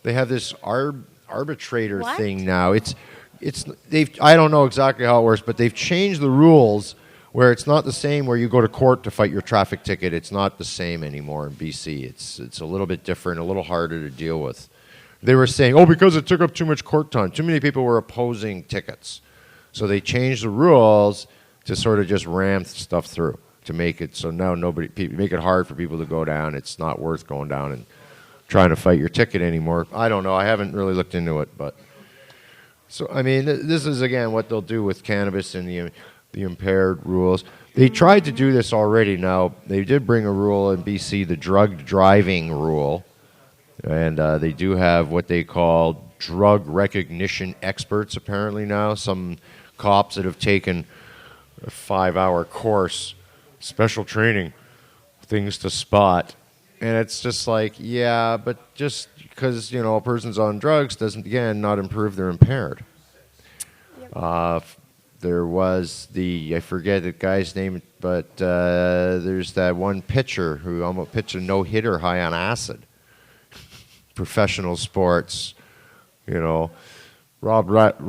They have this arbitrator What? thing now. I don't know exactly how it works, but they've changed the rules where it's not the same where you go to court to fight your traffic ticket. It's not the same anymore in BC. It's a little bit different, a little harder to deal with. They were saying, oh, because it took up too much court time. Too many people were opposing tickets. So they changed the rules to sort of just ram stuff through to make it so now make it hard for people to go down. It's not worth going down and trying to fight your ticket anymore. I don't know. I haven't really looked into it, but so I mean, this is again what they'll do with cannabis and the impaired rules. They tried to do this already. Now they did bring a rule in BC, the drug driving rule, and they do have what they call drug recognition experts. Apparently now, some cops that have taken a 5-hour course, special training, things to spot. And it's just like, yeah, but just because, you know, a person's on drugs doesn't, again, not improve they're impaired. Yep. There was I forget the guy's name, but there's that one pitcher who almost pitched a no-hitter high on acid. Professional sports, you know. Rob Liatti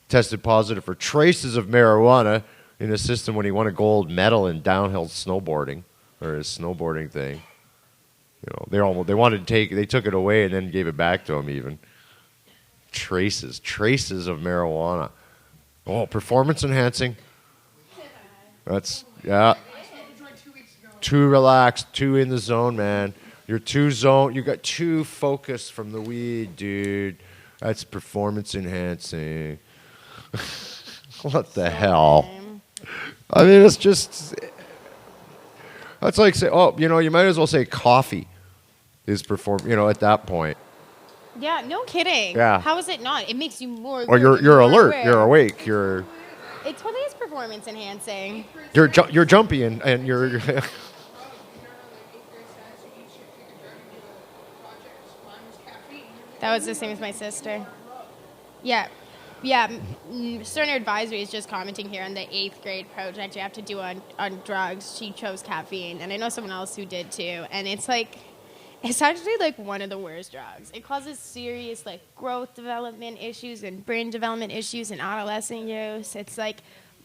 tested positive for traces of marijuana in his system when he won a gold medal in downhill snowboarding, or his snowboarding thing. You know, they took it away and then gave it back to him even. Traces of marijuana. Oh, performance enhancing. That's, yeah. Too relaxed, too in the zone, man. You're too zone. You got too focused from the weed, dude. That's performance enhancing. What the hell? I mean, it's just. That's like say, oh, you know, you might as well say coffee is you know, at that point. Yeah, no kidding. Yeah. How is it not? It makes you more. Or alert, you're more alert. aware. You're awake. It totally is performance enhancing. You're jumpy and you're. That was the same as my sister. Yeah. Cerner Advisory is just commenting here on the 8th grade project you have to do on drugs. She chose caffeine, and I know someone else who did too. And it's actually like one of the worst drugs. It causes serious like growth development issues and brain development issues in adolescent use. It's like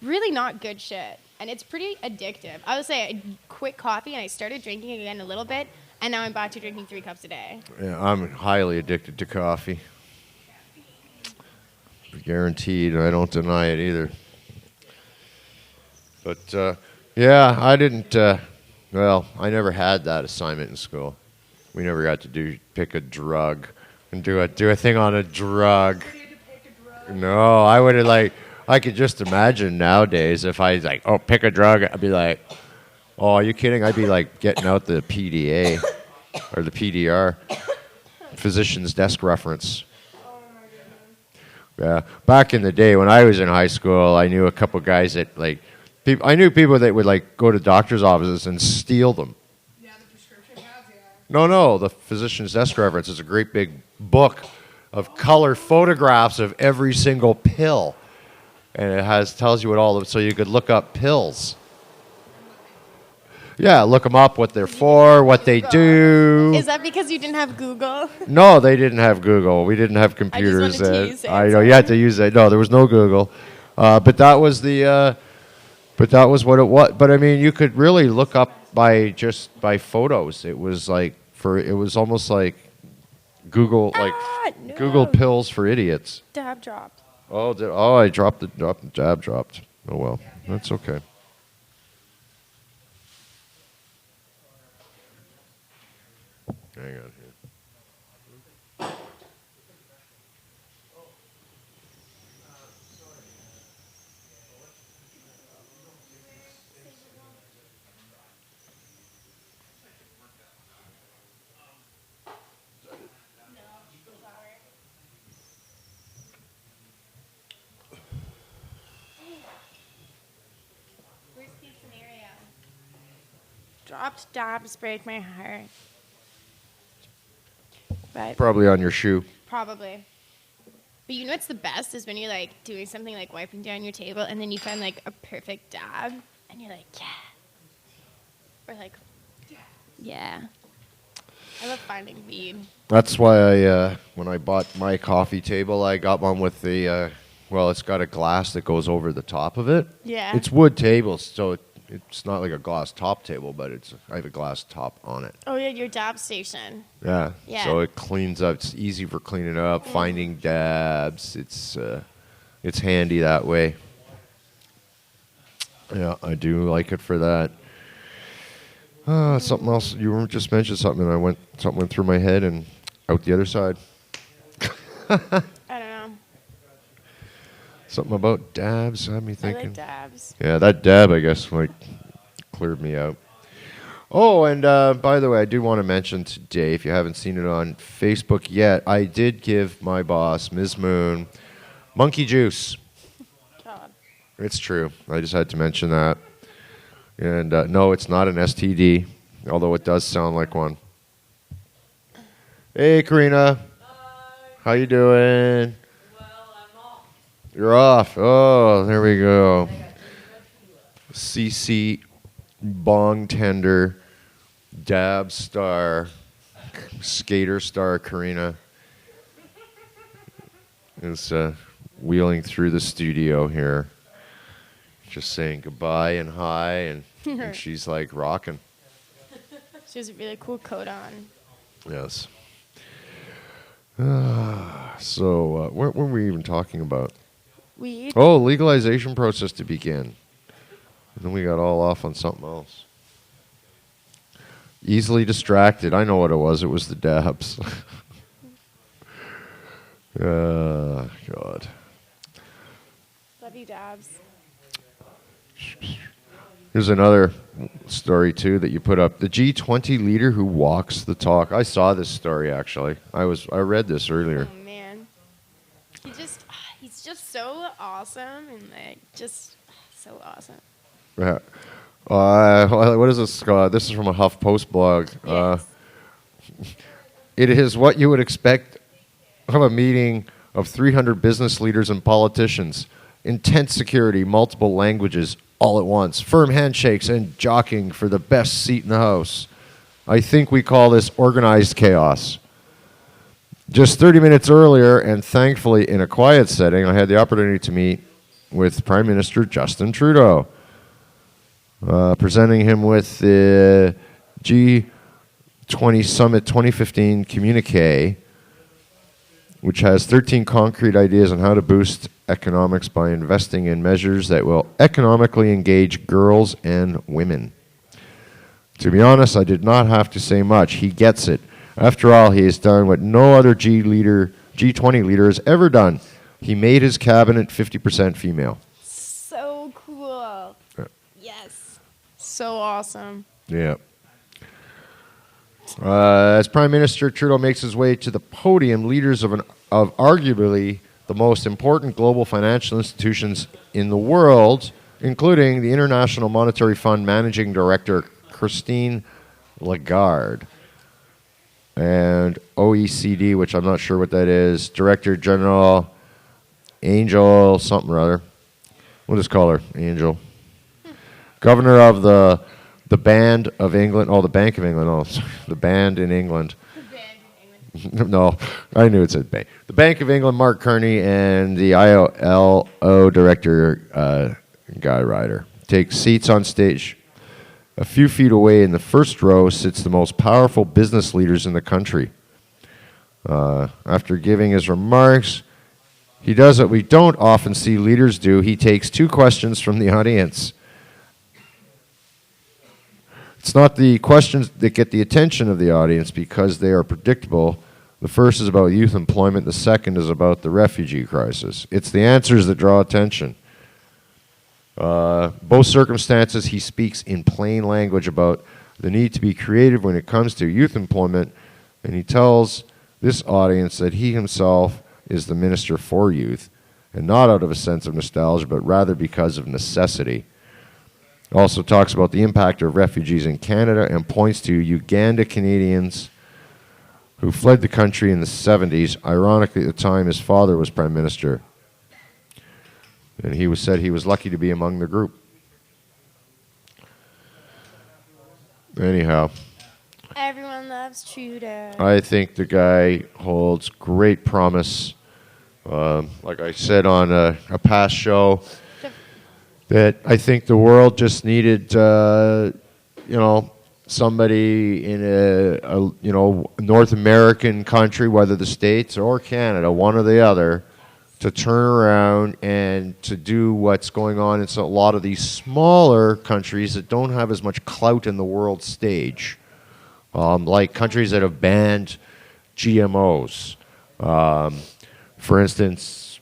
really not good shit, and it's pretty addictive. I would say I quit coffee and I started drinking again a little bit, and now I'm back to drinking 3 cups a day. Yeah, I'm highly addicted to coffee. Guaranteed. I don't deny it either. But, yeah, I didn't, I never had that assignment in school. We never got to pick a drug and do a thing on a drug. No, I would have I could just imagine nowadays if I was like, oh, pick a drug, I'd be like, oh, are you kidding? I'd be like getting out the PDA or the PDR, physician's desk reference. Yeah, back in the day when I was in high school, I knew a couple guys that I knew people that would go to doctor's offices and steal them. Yeah, the prescription pads, yeah. No, the physician's desk reference is a great big book of color photographs of every single pill, and it tells you so you could look up pills. Yeah, look them up, what they're for, what they do. Is that because you didn't have Google? No, they didn't have Google. We didn't have computers. wanted to use it. I know, you had to use it. No, there was no Google. But that was what it was. But I mean, you could really look up by photos. It was almost like Google No. Google pills for idiots. Dab dropped. I dropped the jab dropped. Oh well, that's okay. Hang on here. Worst case scenario. Dropped dabs break my heart. But Probably on your shoe. probably. But you know what's the best is when you're like doing something like wiping down your table and then you find like a perfect dab and you're like, yeah. Or like, yeah. I love finding weed. That's why when I bought my coffee table, I got one with the, it's got a glass that goes over the top of it. Yeah. It's wood tables, so it's not like a glass top table, but I have a glass top on it. Oh yeah, your dab station. Yeah. Yeah. So it cleans up. It's easy for cleaning up, finding dabs. It's handy that way. Yeah, I do like it for that. Something else. You just mentioned something, and something went through my head and out the other side. I don't know. Something about dabs had me I thinking. like dabs. Yeah, that dab, I guess, cleared me out. Oh, and by the way, I do want to mention today, if you haven't seen it on Facebook yet, I did give my boss, Ms. Moon, monkey juice. God. It's true. I just had to mention that. And no, it's not an STD, although it does sound like one. Hey, Karina. How you doing? You're off. Oh, there we go. CC Bong Tender, Dab Star, Skater Star Karina is wheeling through the studio here, just saying goodbye and hi, and she's like rocking. She has a really cool coat on. Yes. So, what were we even talking about? Weed. Oh, legalization process to begin. And then we got all off on something else. Easily distracted. I know what it was. It was the dabs. God. Love you, dabs. Here's another story, too, that you put up. The G20 leader who walks the talk. I saw this story, actually. I read this earlier. Oh man, he's just so awesome and like just so awesome. Yeah. What is this? This is from a HuffPost blog. Yes. It is what you would expect of a meeting of 300 business leaders and politicians. Intense security, multiple languages, all at once. Firm handshakes and jockeying for the best seat in the house. I think we call this organized chaos. Just 30 minutes earlier, and thankfully in a quiet setting, I had the opportunity to meet with Prime Minister Justin Trudeau, presenting him with the G20 Summit 2015 communique, which has 13 concrete ideas on how to boost economics by investing in measures that will economically engage girls and women. To be honest, I did not have to say much. He gets it. After all, he has done what no other G20 leader has ever done. He made his cabinet 50% female. So cool. Yes. So awesome. Yeah. As Prime Minister Trudeau makes his way to the podium, leaders of arguably the most important global financial institutions in the world, including the International Monetary Fund Managing Director Christine Lagarde, and OECD, which I'm not sure what that is, Director General Angel something or other. We'll just call her Angel. Governor of the Band of England. Oh, the Bank of England. Oh, sorry. The Band in England. The band in No, I knew it said bank. The Bank of England, Mark Kearney, and the ILO director, Guy Ryder, take seats on stage. A few feet away in the first row sits the most powerful business leaders in the country. After giving his remarks, he does what we don't often see leaders do. He takes 2 questions from the audience. It's not the questions that get the attention of the audience because they are predictable. The first is about youth employment. The second is about the refugee crisis. It's the answers that draw attention. Both circumstances, he speaks in plain language about the need to be creative when it comes to youth employment, and he tells this audience that he himself is the minister for youth, and not out of a sense of nostalgia, but rather because of necessity. Also talks about the impact of refugees in Canada and points to Uganda Canadians who fled the country in the 70s, ironically at the time his father was Prime Minister. And he said he was lucky to be among the group. Anyhow, Everyone loves Trudeau. I think the guy holds great promise. Like I said on a past show, that I think the world just needed, somebody in a North American country, whether the States or Canada, one or the other, to turn around and to do what's going on in a lot of these smaller countries that don't have as much clout in the world stage, like countries that have banned GMOs. For instance,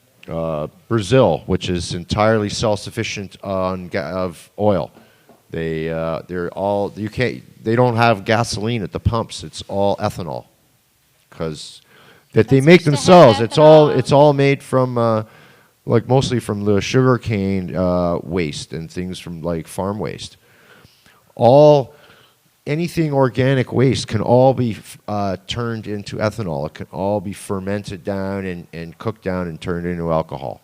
Brazil, which is entirely self-sufficient of oil. They don't have gasoline at the pumps. It's all ethanol, because that they make themselves. It's all made from mostly from the sugarcane waste and things from like farm waste. Anything organic waste can all be turned into ethanol. It can all be fermented down and cooked down and turned into alcohol,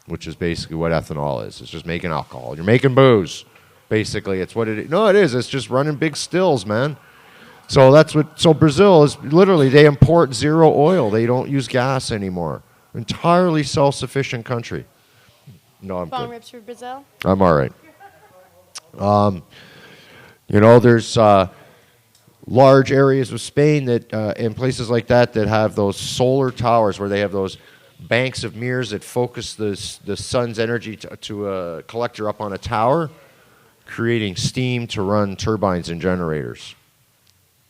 which is basically what ethanol is. It's just making alcohol. You're making booze. Basically, it's what it is. No, it is. It's just running big stills, man. So Brazil is literally, they import zero oil. They don't use gas anymore. Entirely self-sufficient country. No, I'm Bong good. rips for Brazil. I'm all right. There's large areas of Spain that, and places like that have those solar towers where they have those banks of mirrors that focus the sun's energy to a collector up on a tower, creating steam to run turbines and generators.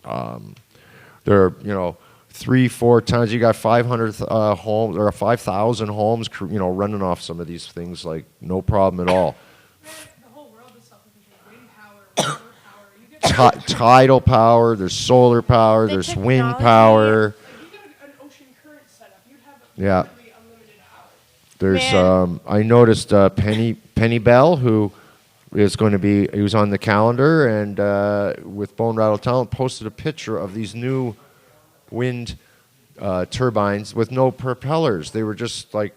There are, 3-4 times you got 500 homes or 5,000 homes, running off some of these things like no problem at all. The whole world is self-sufficient. Wind power, water power. You get Tidal power, there's solar power, The there's wind technology- power. Like, you get an ocean current setup, you'd have Yeah. literally unlimited power. There's Man. I noticed Penny Bell, who is going to be, he was on the calendar, and with Bone Rattle Talent posted a picture of these new wind turbines with no propellers. They were just like,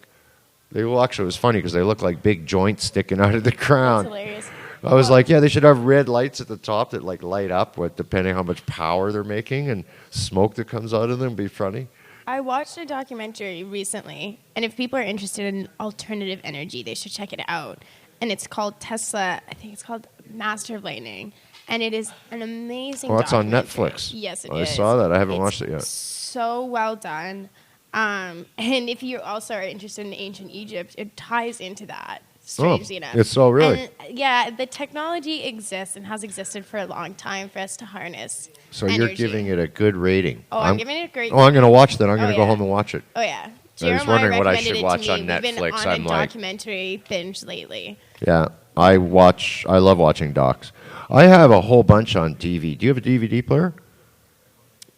it was funny because they look like big joints sticking out of the That's ground. hilarious. I was like, yeah, they should have red lights at the top that like light up with depending how much power they're making, and smoke that comes out of them. Be funny. I watched a documentary recently, and if people are interested in alternative energy, they should check it out. And it's called Tesla. I think it's called Master of Lightning, and it is an amazing. Well, it's on documentary. Netflix. Yes, it I is. saw that. I haven't It's watched it yet. So well done. And if you also are interested in ancient Egypt, it ties into that. Strangely enough. It's so really. And, yeah, the technology exists and has existed for a long time for us to harness. So you're energy. giving it a good rating. Oh, I'm giving it a great. Oh, I'm going to watch that. I'm going to Oh, go yeah. home and watch it. Oh yeah. I was Jeremiah wondering what I recommended should it watch to on me. We've been Netflix. on I'm a like, documentary binge lately. yeah, I love watching docs. I have a whole bunch on DVD. Do you have a DVD player?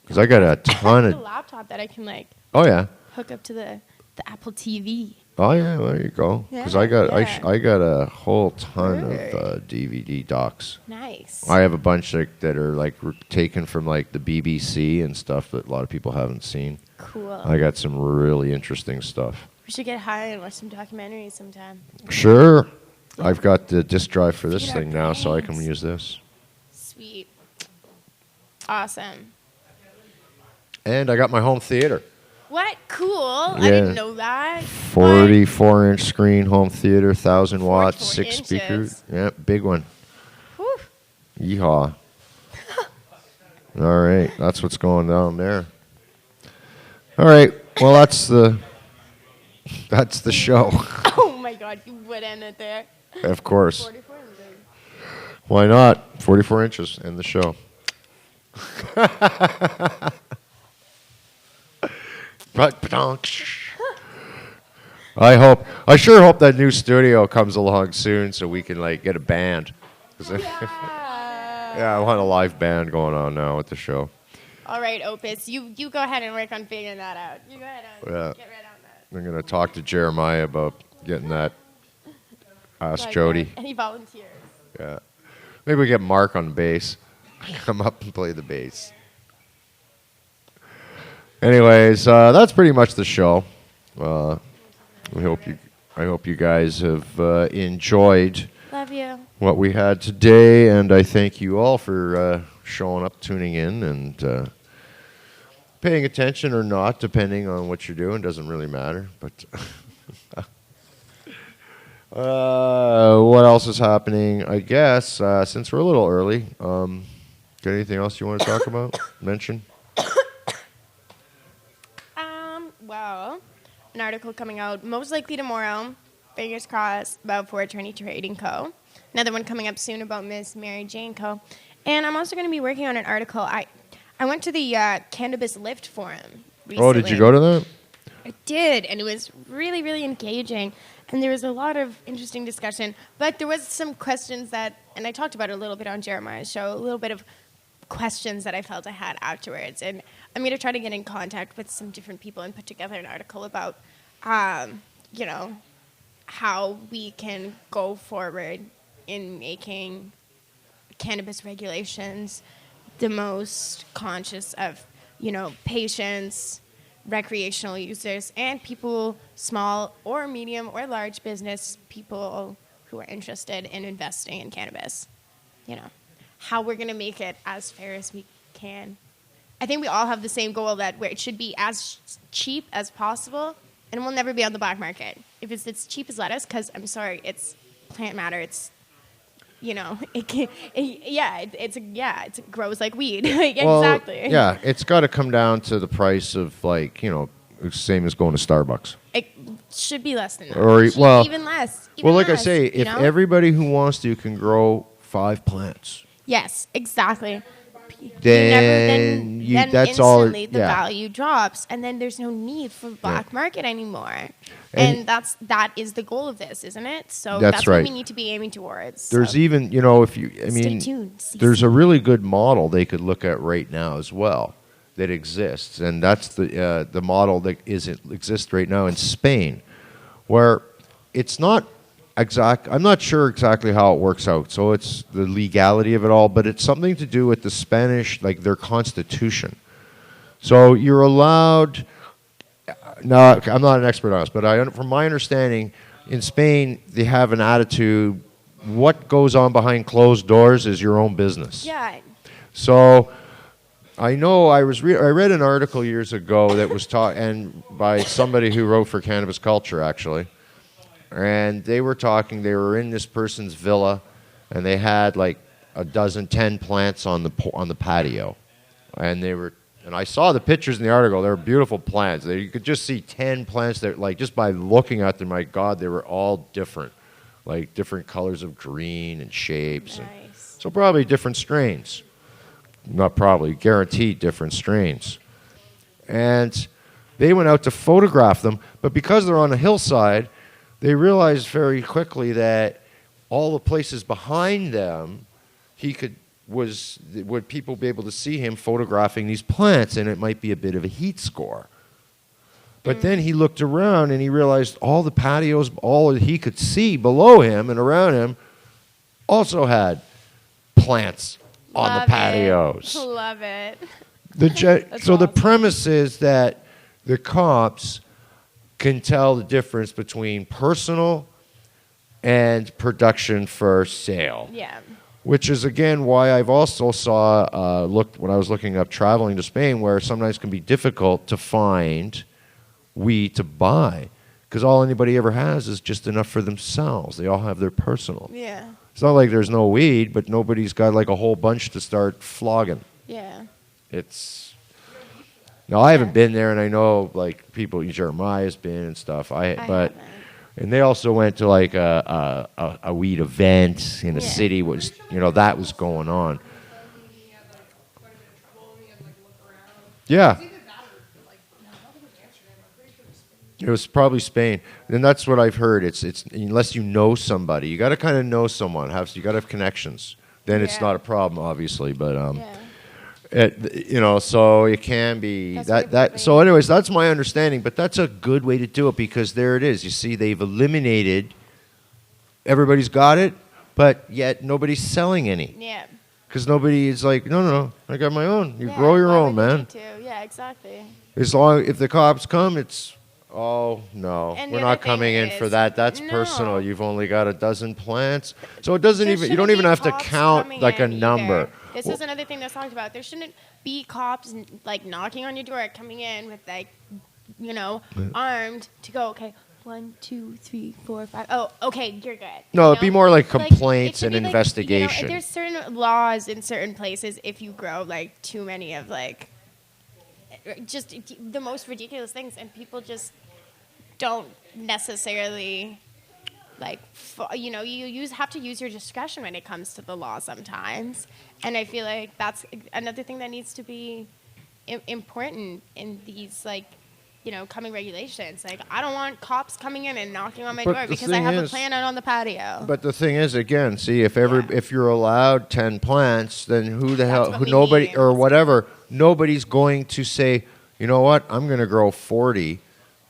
Because I got a ton I have a of. laptop that I can like Oh yeah. hook up to the Apple TV. Oh yeah. There you go. Because I got Yeah. I got a whole ton Word. of DVD docs. Nice. I have a bunch that are like taken from like the BBC and stuff that a lot of people haven't seen. Cool. I got some really interesting stuff. We should get high and watch some documentaries sometime. Sure. I've got the disk drive for this Feed our thing now, so I can brains. use this. Sweet. Awesome. And I got my home theater. What? Cool. I Yeah. didn't know that. 44-inch screen home theater, 1,000 watts, 44 6 inches. speakers. Yeah, big one. Whew. Yeehaw. All right, that's what's going down there. All right, well, that's the show. Oh my God, you would end it there. Of course. 44 is big. Why not? 44 inches and the show. I sure hope that new studio comes along soon so we can like get a band. 'Cause yeah, I want a live band going on now with the show. All right, Opus, you go ahead and work on figuring that out. You go ahead and Yeah. get right on that. I'm gonna talk to Jeremiah about getting that. Ask Like, Jody. Any volunteers? Yeah, maybe we get Mark on bass. Come up and play the bass. Anyways, that's pretty much the show. I hope you guys have enjoyed Love you. what we had today, and I thank you all for showing up, tuning in, and paying attention or not, depending on what you're doing. Doesn't really matter. But what else is happening? I guess since we're a little early, got anything else you want to talk about? Mention? Well, an article coming out most likely tomorrow, fingers crossed, about For Attorney Trading Co. Another one coming up soon about Miss Mary Jane Co. And I'm also going to be working on an article. I went to the Cannabis Lift Forum recently. Oh, did you go to that? I did, and it was really, really engaging. And there was a lot of interesting discussion. But there was some questions that, and I talked about it a little bit on Jeremiah's show, a little bit of questions that I felt I had afterwards. And I'm going to try to get in contact with some different people and put together an article about, how we can go forward in making cannabis regulations the most conscious of, patients, recreational users, and people, small or medium or large business people who are interested in investing in cannabis. How we're going to make it as fair as we can. I think we all have the same goal that where it should be as cheap as possible, and it will never be on the black market. If it's as cheap as lettuce, because I'm sorry, it's plant matter. It's, it grows like weed. Exactly. Well, yeah, it's got to come down to the price of same as going to Starbucks. It should be less than that. Or even less. Well, like I say, if everybody who wants to can grow 5 plants. Yes, exactly. Then that's instantly all. The value drops, and then there's no need for black market anymore. And that is the goal of this, isn't it? So that's right. what we need to be aiming towards. There's so. even, Stay tuned. there's a really good model they could look at right now as well that exists, and that's the model that exists right now in Spain, where it's not exact. I'm not sure exactly how it works out. So it's the legality of it all, but it's something to do with the Spanish, like their constitution. So you're allowed. Now, I'm not an expert on this, but from my understanding, in Spain they have an attitude: what goes on behind closed doors is your own business. Yeah. So I know I read an article years ago that was taught and by somebody who wrote for Cannabis Culture actually. And they were in this person's villa, and they had like 10 plants on the patio. And I saw the pictures in the article. They were beautiful plants. You could just see 10 plants that, like, just by looking at them, my God, they were all different. Like different colors of green and shapes. Nice. So probably different strains. Not probably, guaranteed different strains. And they went out to photograph them, but because they're on a hillside, they realized very quickly that all the places behind them, would people be able to see him photographing these plants, and it might be a bit of a heat score. But then he looked around and he realized all the patios, all that he could see below him and around him, also had plants on the patios. Love it. So the premise is that the cops can tell the difference between personal and production for sale. Yeah. Which is again why I've also looked when I was looking up traveling to Spain, where sometimes it can be difficult to find weed to buy, because all anybody ever has is just enough for themselves. They all have their personal. Yeah. It's not like there's no weed, but nobody's got like a whole bunch to start flogging. Yeah. It's now I haven't been there, and I know like people. Jeremiah's been and stuff. But haven't. and they also went to like a weed event in a city. Was that was going on. Yeah. It was probably Spain, and that's what I've heard. It's unless you know somebody, you got to kind of know someone. You got to have connections. Then it's not a problem, obviously. But so it can be that. So, anyways, that's my understanding. But that's a good way to do it, because there it is. You see, they've eliminated. Everybody's got it, but yet nobody's selling any. Yeah. Because nobody is like, no, I got my own. You grow your own, man. Yeah, exactly. As long if the cops come, it's. Oh, no, And we're the not other thing coming in for that. That's no. personal. You've only got a dozen plants. So it doesn't There you don't shouldn't even be have to cops count coming like a in number. either. This is another thing that's talked about. There shouldn't be cops like knocking on your door, coming in with like, armed to go, okay, 1, 2, 3, 4, 5. Oh, okay, you're good. No, it'd be more like Like, complaints it should and be like, investigation. there's certain laws in certain places if you grow like too many of like just the most ridiculous things, and people just don't necessarily you have to use your discretion when it comes to the law sometimes. And I feel like that's another thing that needs to be important in these coming regulations. Like, I don't want cops coming in and knocking on my door because I have a plant out on the patio. But the thing is, again, see, if you're allowed 10 plants, then who the hell, what we nobody need. or whatever, nobody's going to say, you know what, I'm going to grow 40,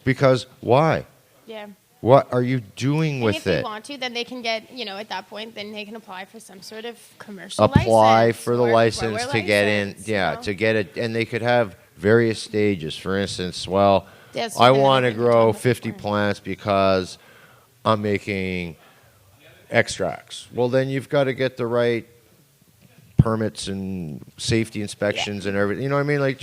because why? Yeah. What are you doing And with if it? they want to, then they can get, at that point, then they can apply for some sort of commercial Apply license for the or license grower to get in, license, to get it, and they could have various stages. For instance, well, That's I another want to thing we grow talked about 50 before. plants because I'm making extracts. Well, then you've got to get the right permits and safety inspections and everything. You know what I mean? Like,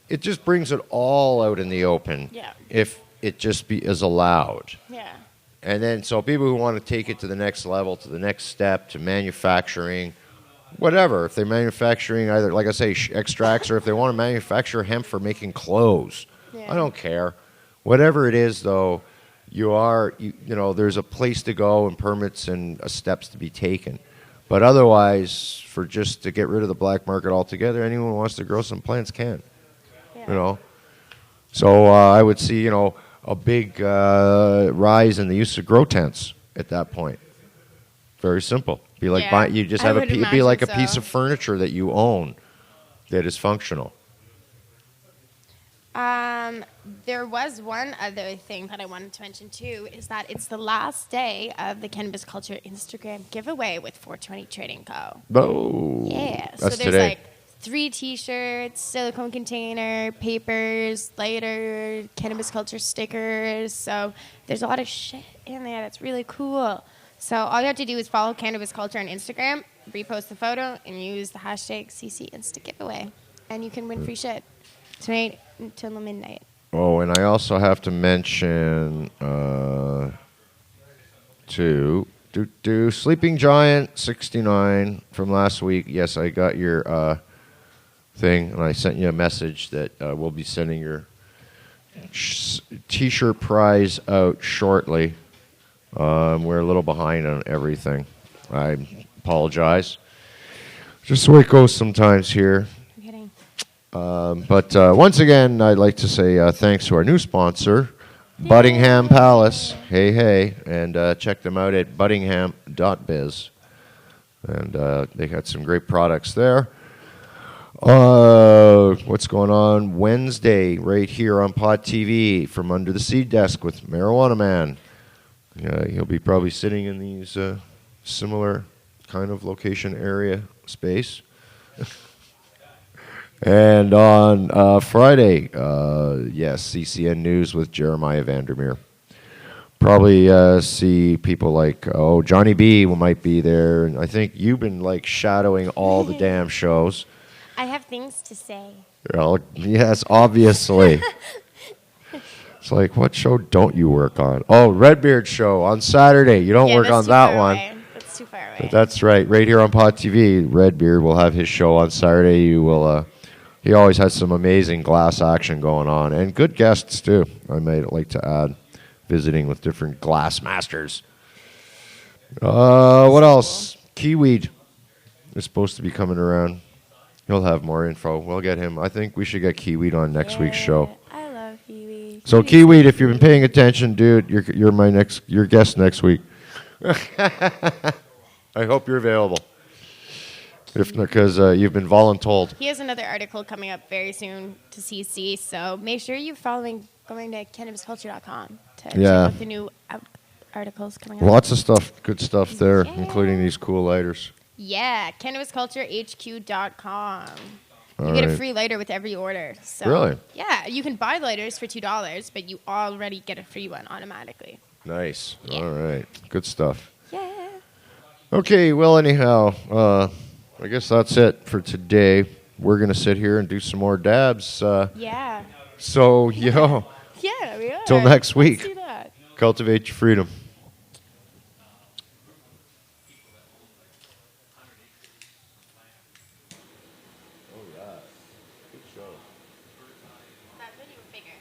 it just brings it all out in the open. Yeah. If it just is allowed. Yeah. And then, so people who want to take it to the next level, to the next step, to manufacturing, whatever. If they're manufacturing either, like I say, extracts, or if they want to manufacture hemp for making clothes, Yeah. I don't care. Whatever it is, though, there's a place to go and permits and steps to be taken. But otherwise, just to get rid of the black market altogether, anyone who wants to grow some plants can. Yeah. So I would see, a big rise in the use of grow tents at that point. Very simple. Be like Yeah, you just I have would it'd be like a imagine piece so. of furniture that you own that is functional. There was one other thing that I wanted to mention too, is that it's the last day of the Cannabis Culture Instagram giveaway with 420 Trading Co. Oh, Yeah, so that's there's today. like 3 T-shirts, silicone container, papers, lighter, cannabis culture stickers. So there's a lot of shit in there that's really cool. So all you have to do is follow Cannabis Culture on Instagram, repost the photo, and use the hashtag #CCInstaGiveaway, and you can win free shit tonight until midnight. Oh, and I also have to mention Sleeping Giant 69 from last week. Yes, I got your thing, and I sent you a message that we'll be sending your T-shirt prize out shortly. We're a little behind on everything. I apologize. Just the way it goes sometimes here. I'm kidding. But once again, I'd like to say thanks to our new sponsor, Buddingham Palace. Hey, and check them out at buddingham.biz. And they got some great products there. What's going on Wednesday right here on Pod TV from Under the Seed Desk with Marijuana Man. He'll be probably sitting in these similar kind of location area space. And on Friday, yes, CCN News with Jeremiah Vandermeer. Probably see people like Johnny B might be there, and I think you've been like shadowing all the damn shows. I have things to say. Well, yes, obviously. It's like, what show don't you work on? Oh, Redbeard show on Saturday. You don't Yeah, work that's on too that far one. away. That's too far away. But that's right. Right here on Pod TV, Redbeard will have his show on Saturday. You will. He always has some amazing glass action going on, and good guests too. I might like to add, visiting with different glass masters. What else? Kiwi is supposed to be coming around. He'll have more info. We'll get him. I think we should get Kiwi on next week's show. I love Kiwi. So Kiwi, if you've been paying attention, dude, you're your guest next week. I hope you're available. If not, because you've been voluntold. He has another article coming up very soon to CC, so make sure you're going to cannabisculture.com to check out the new articles coming up. Lots of stuff, good stuff there, Yeah. including these cool lighters. Yeah, cannabisculturehq.com. You All get a right. free lighter with every order. So, Really? Yeah, you can buy lighters for $2, but you already get a free one automatically. Nice. Yeah. All right. Good stuff. Yeah. Okay, well, anyhow, I guess that's it for today. We're going to sit here and do some more dabs. Yeah. So, Yeah, we are. Till next week. Let's do that. Cultivate your freedom. That's when you were bigger.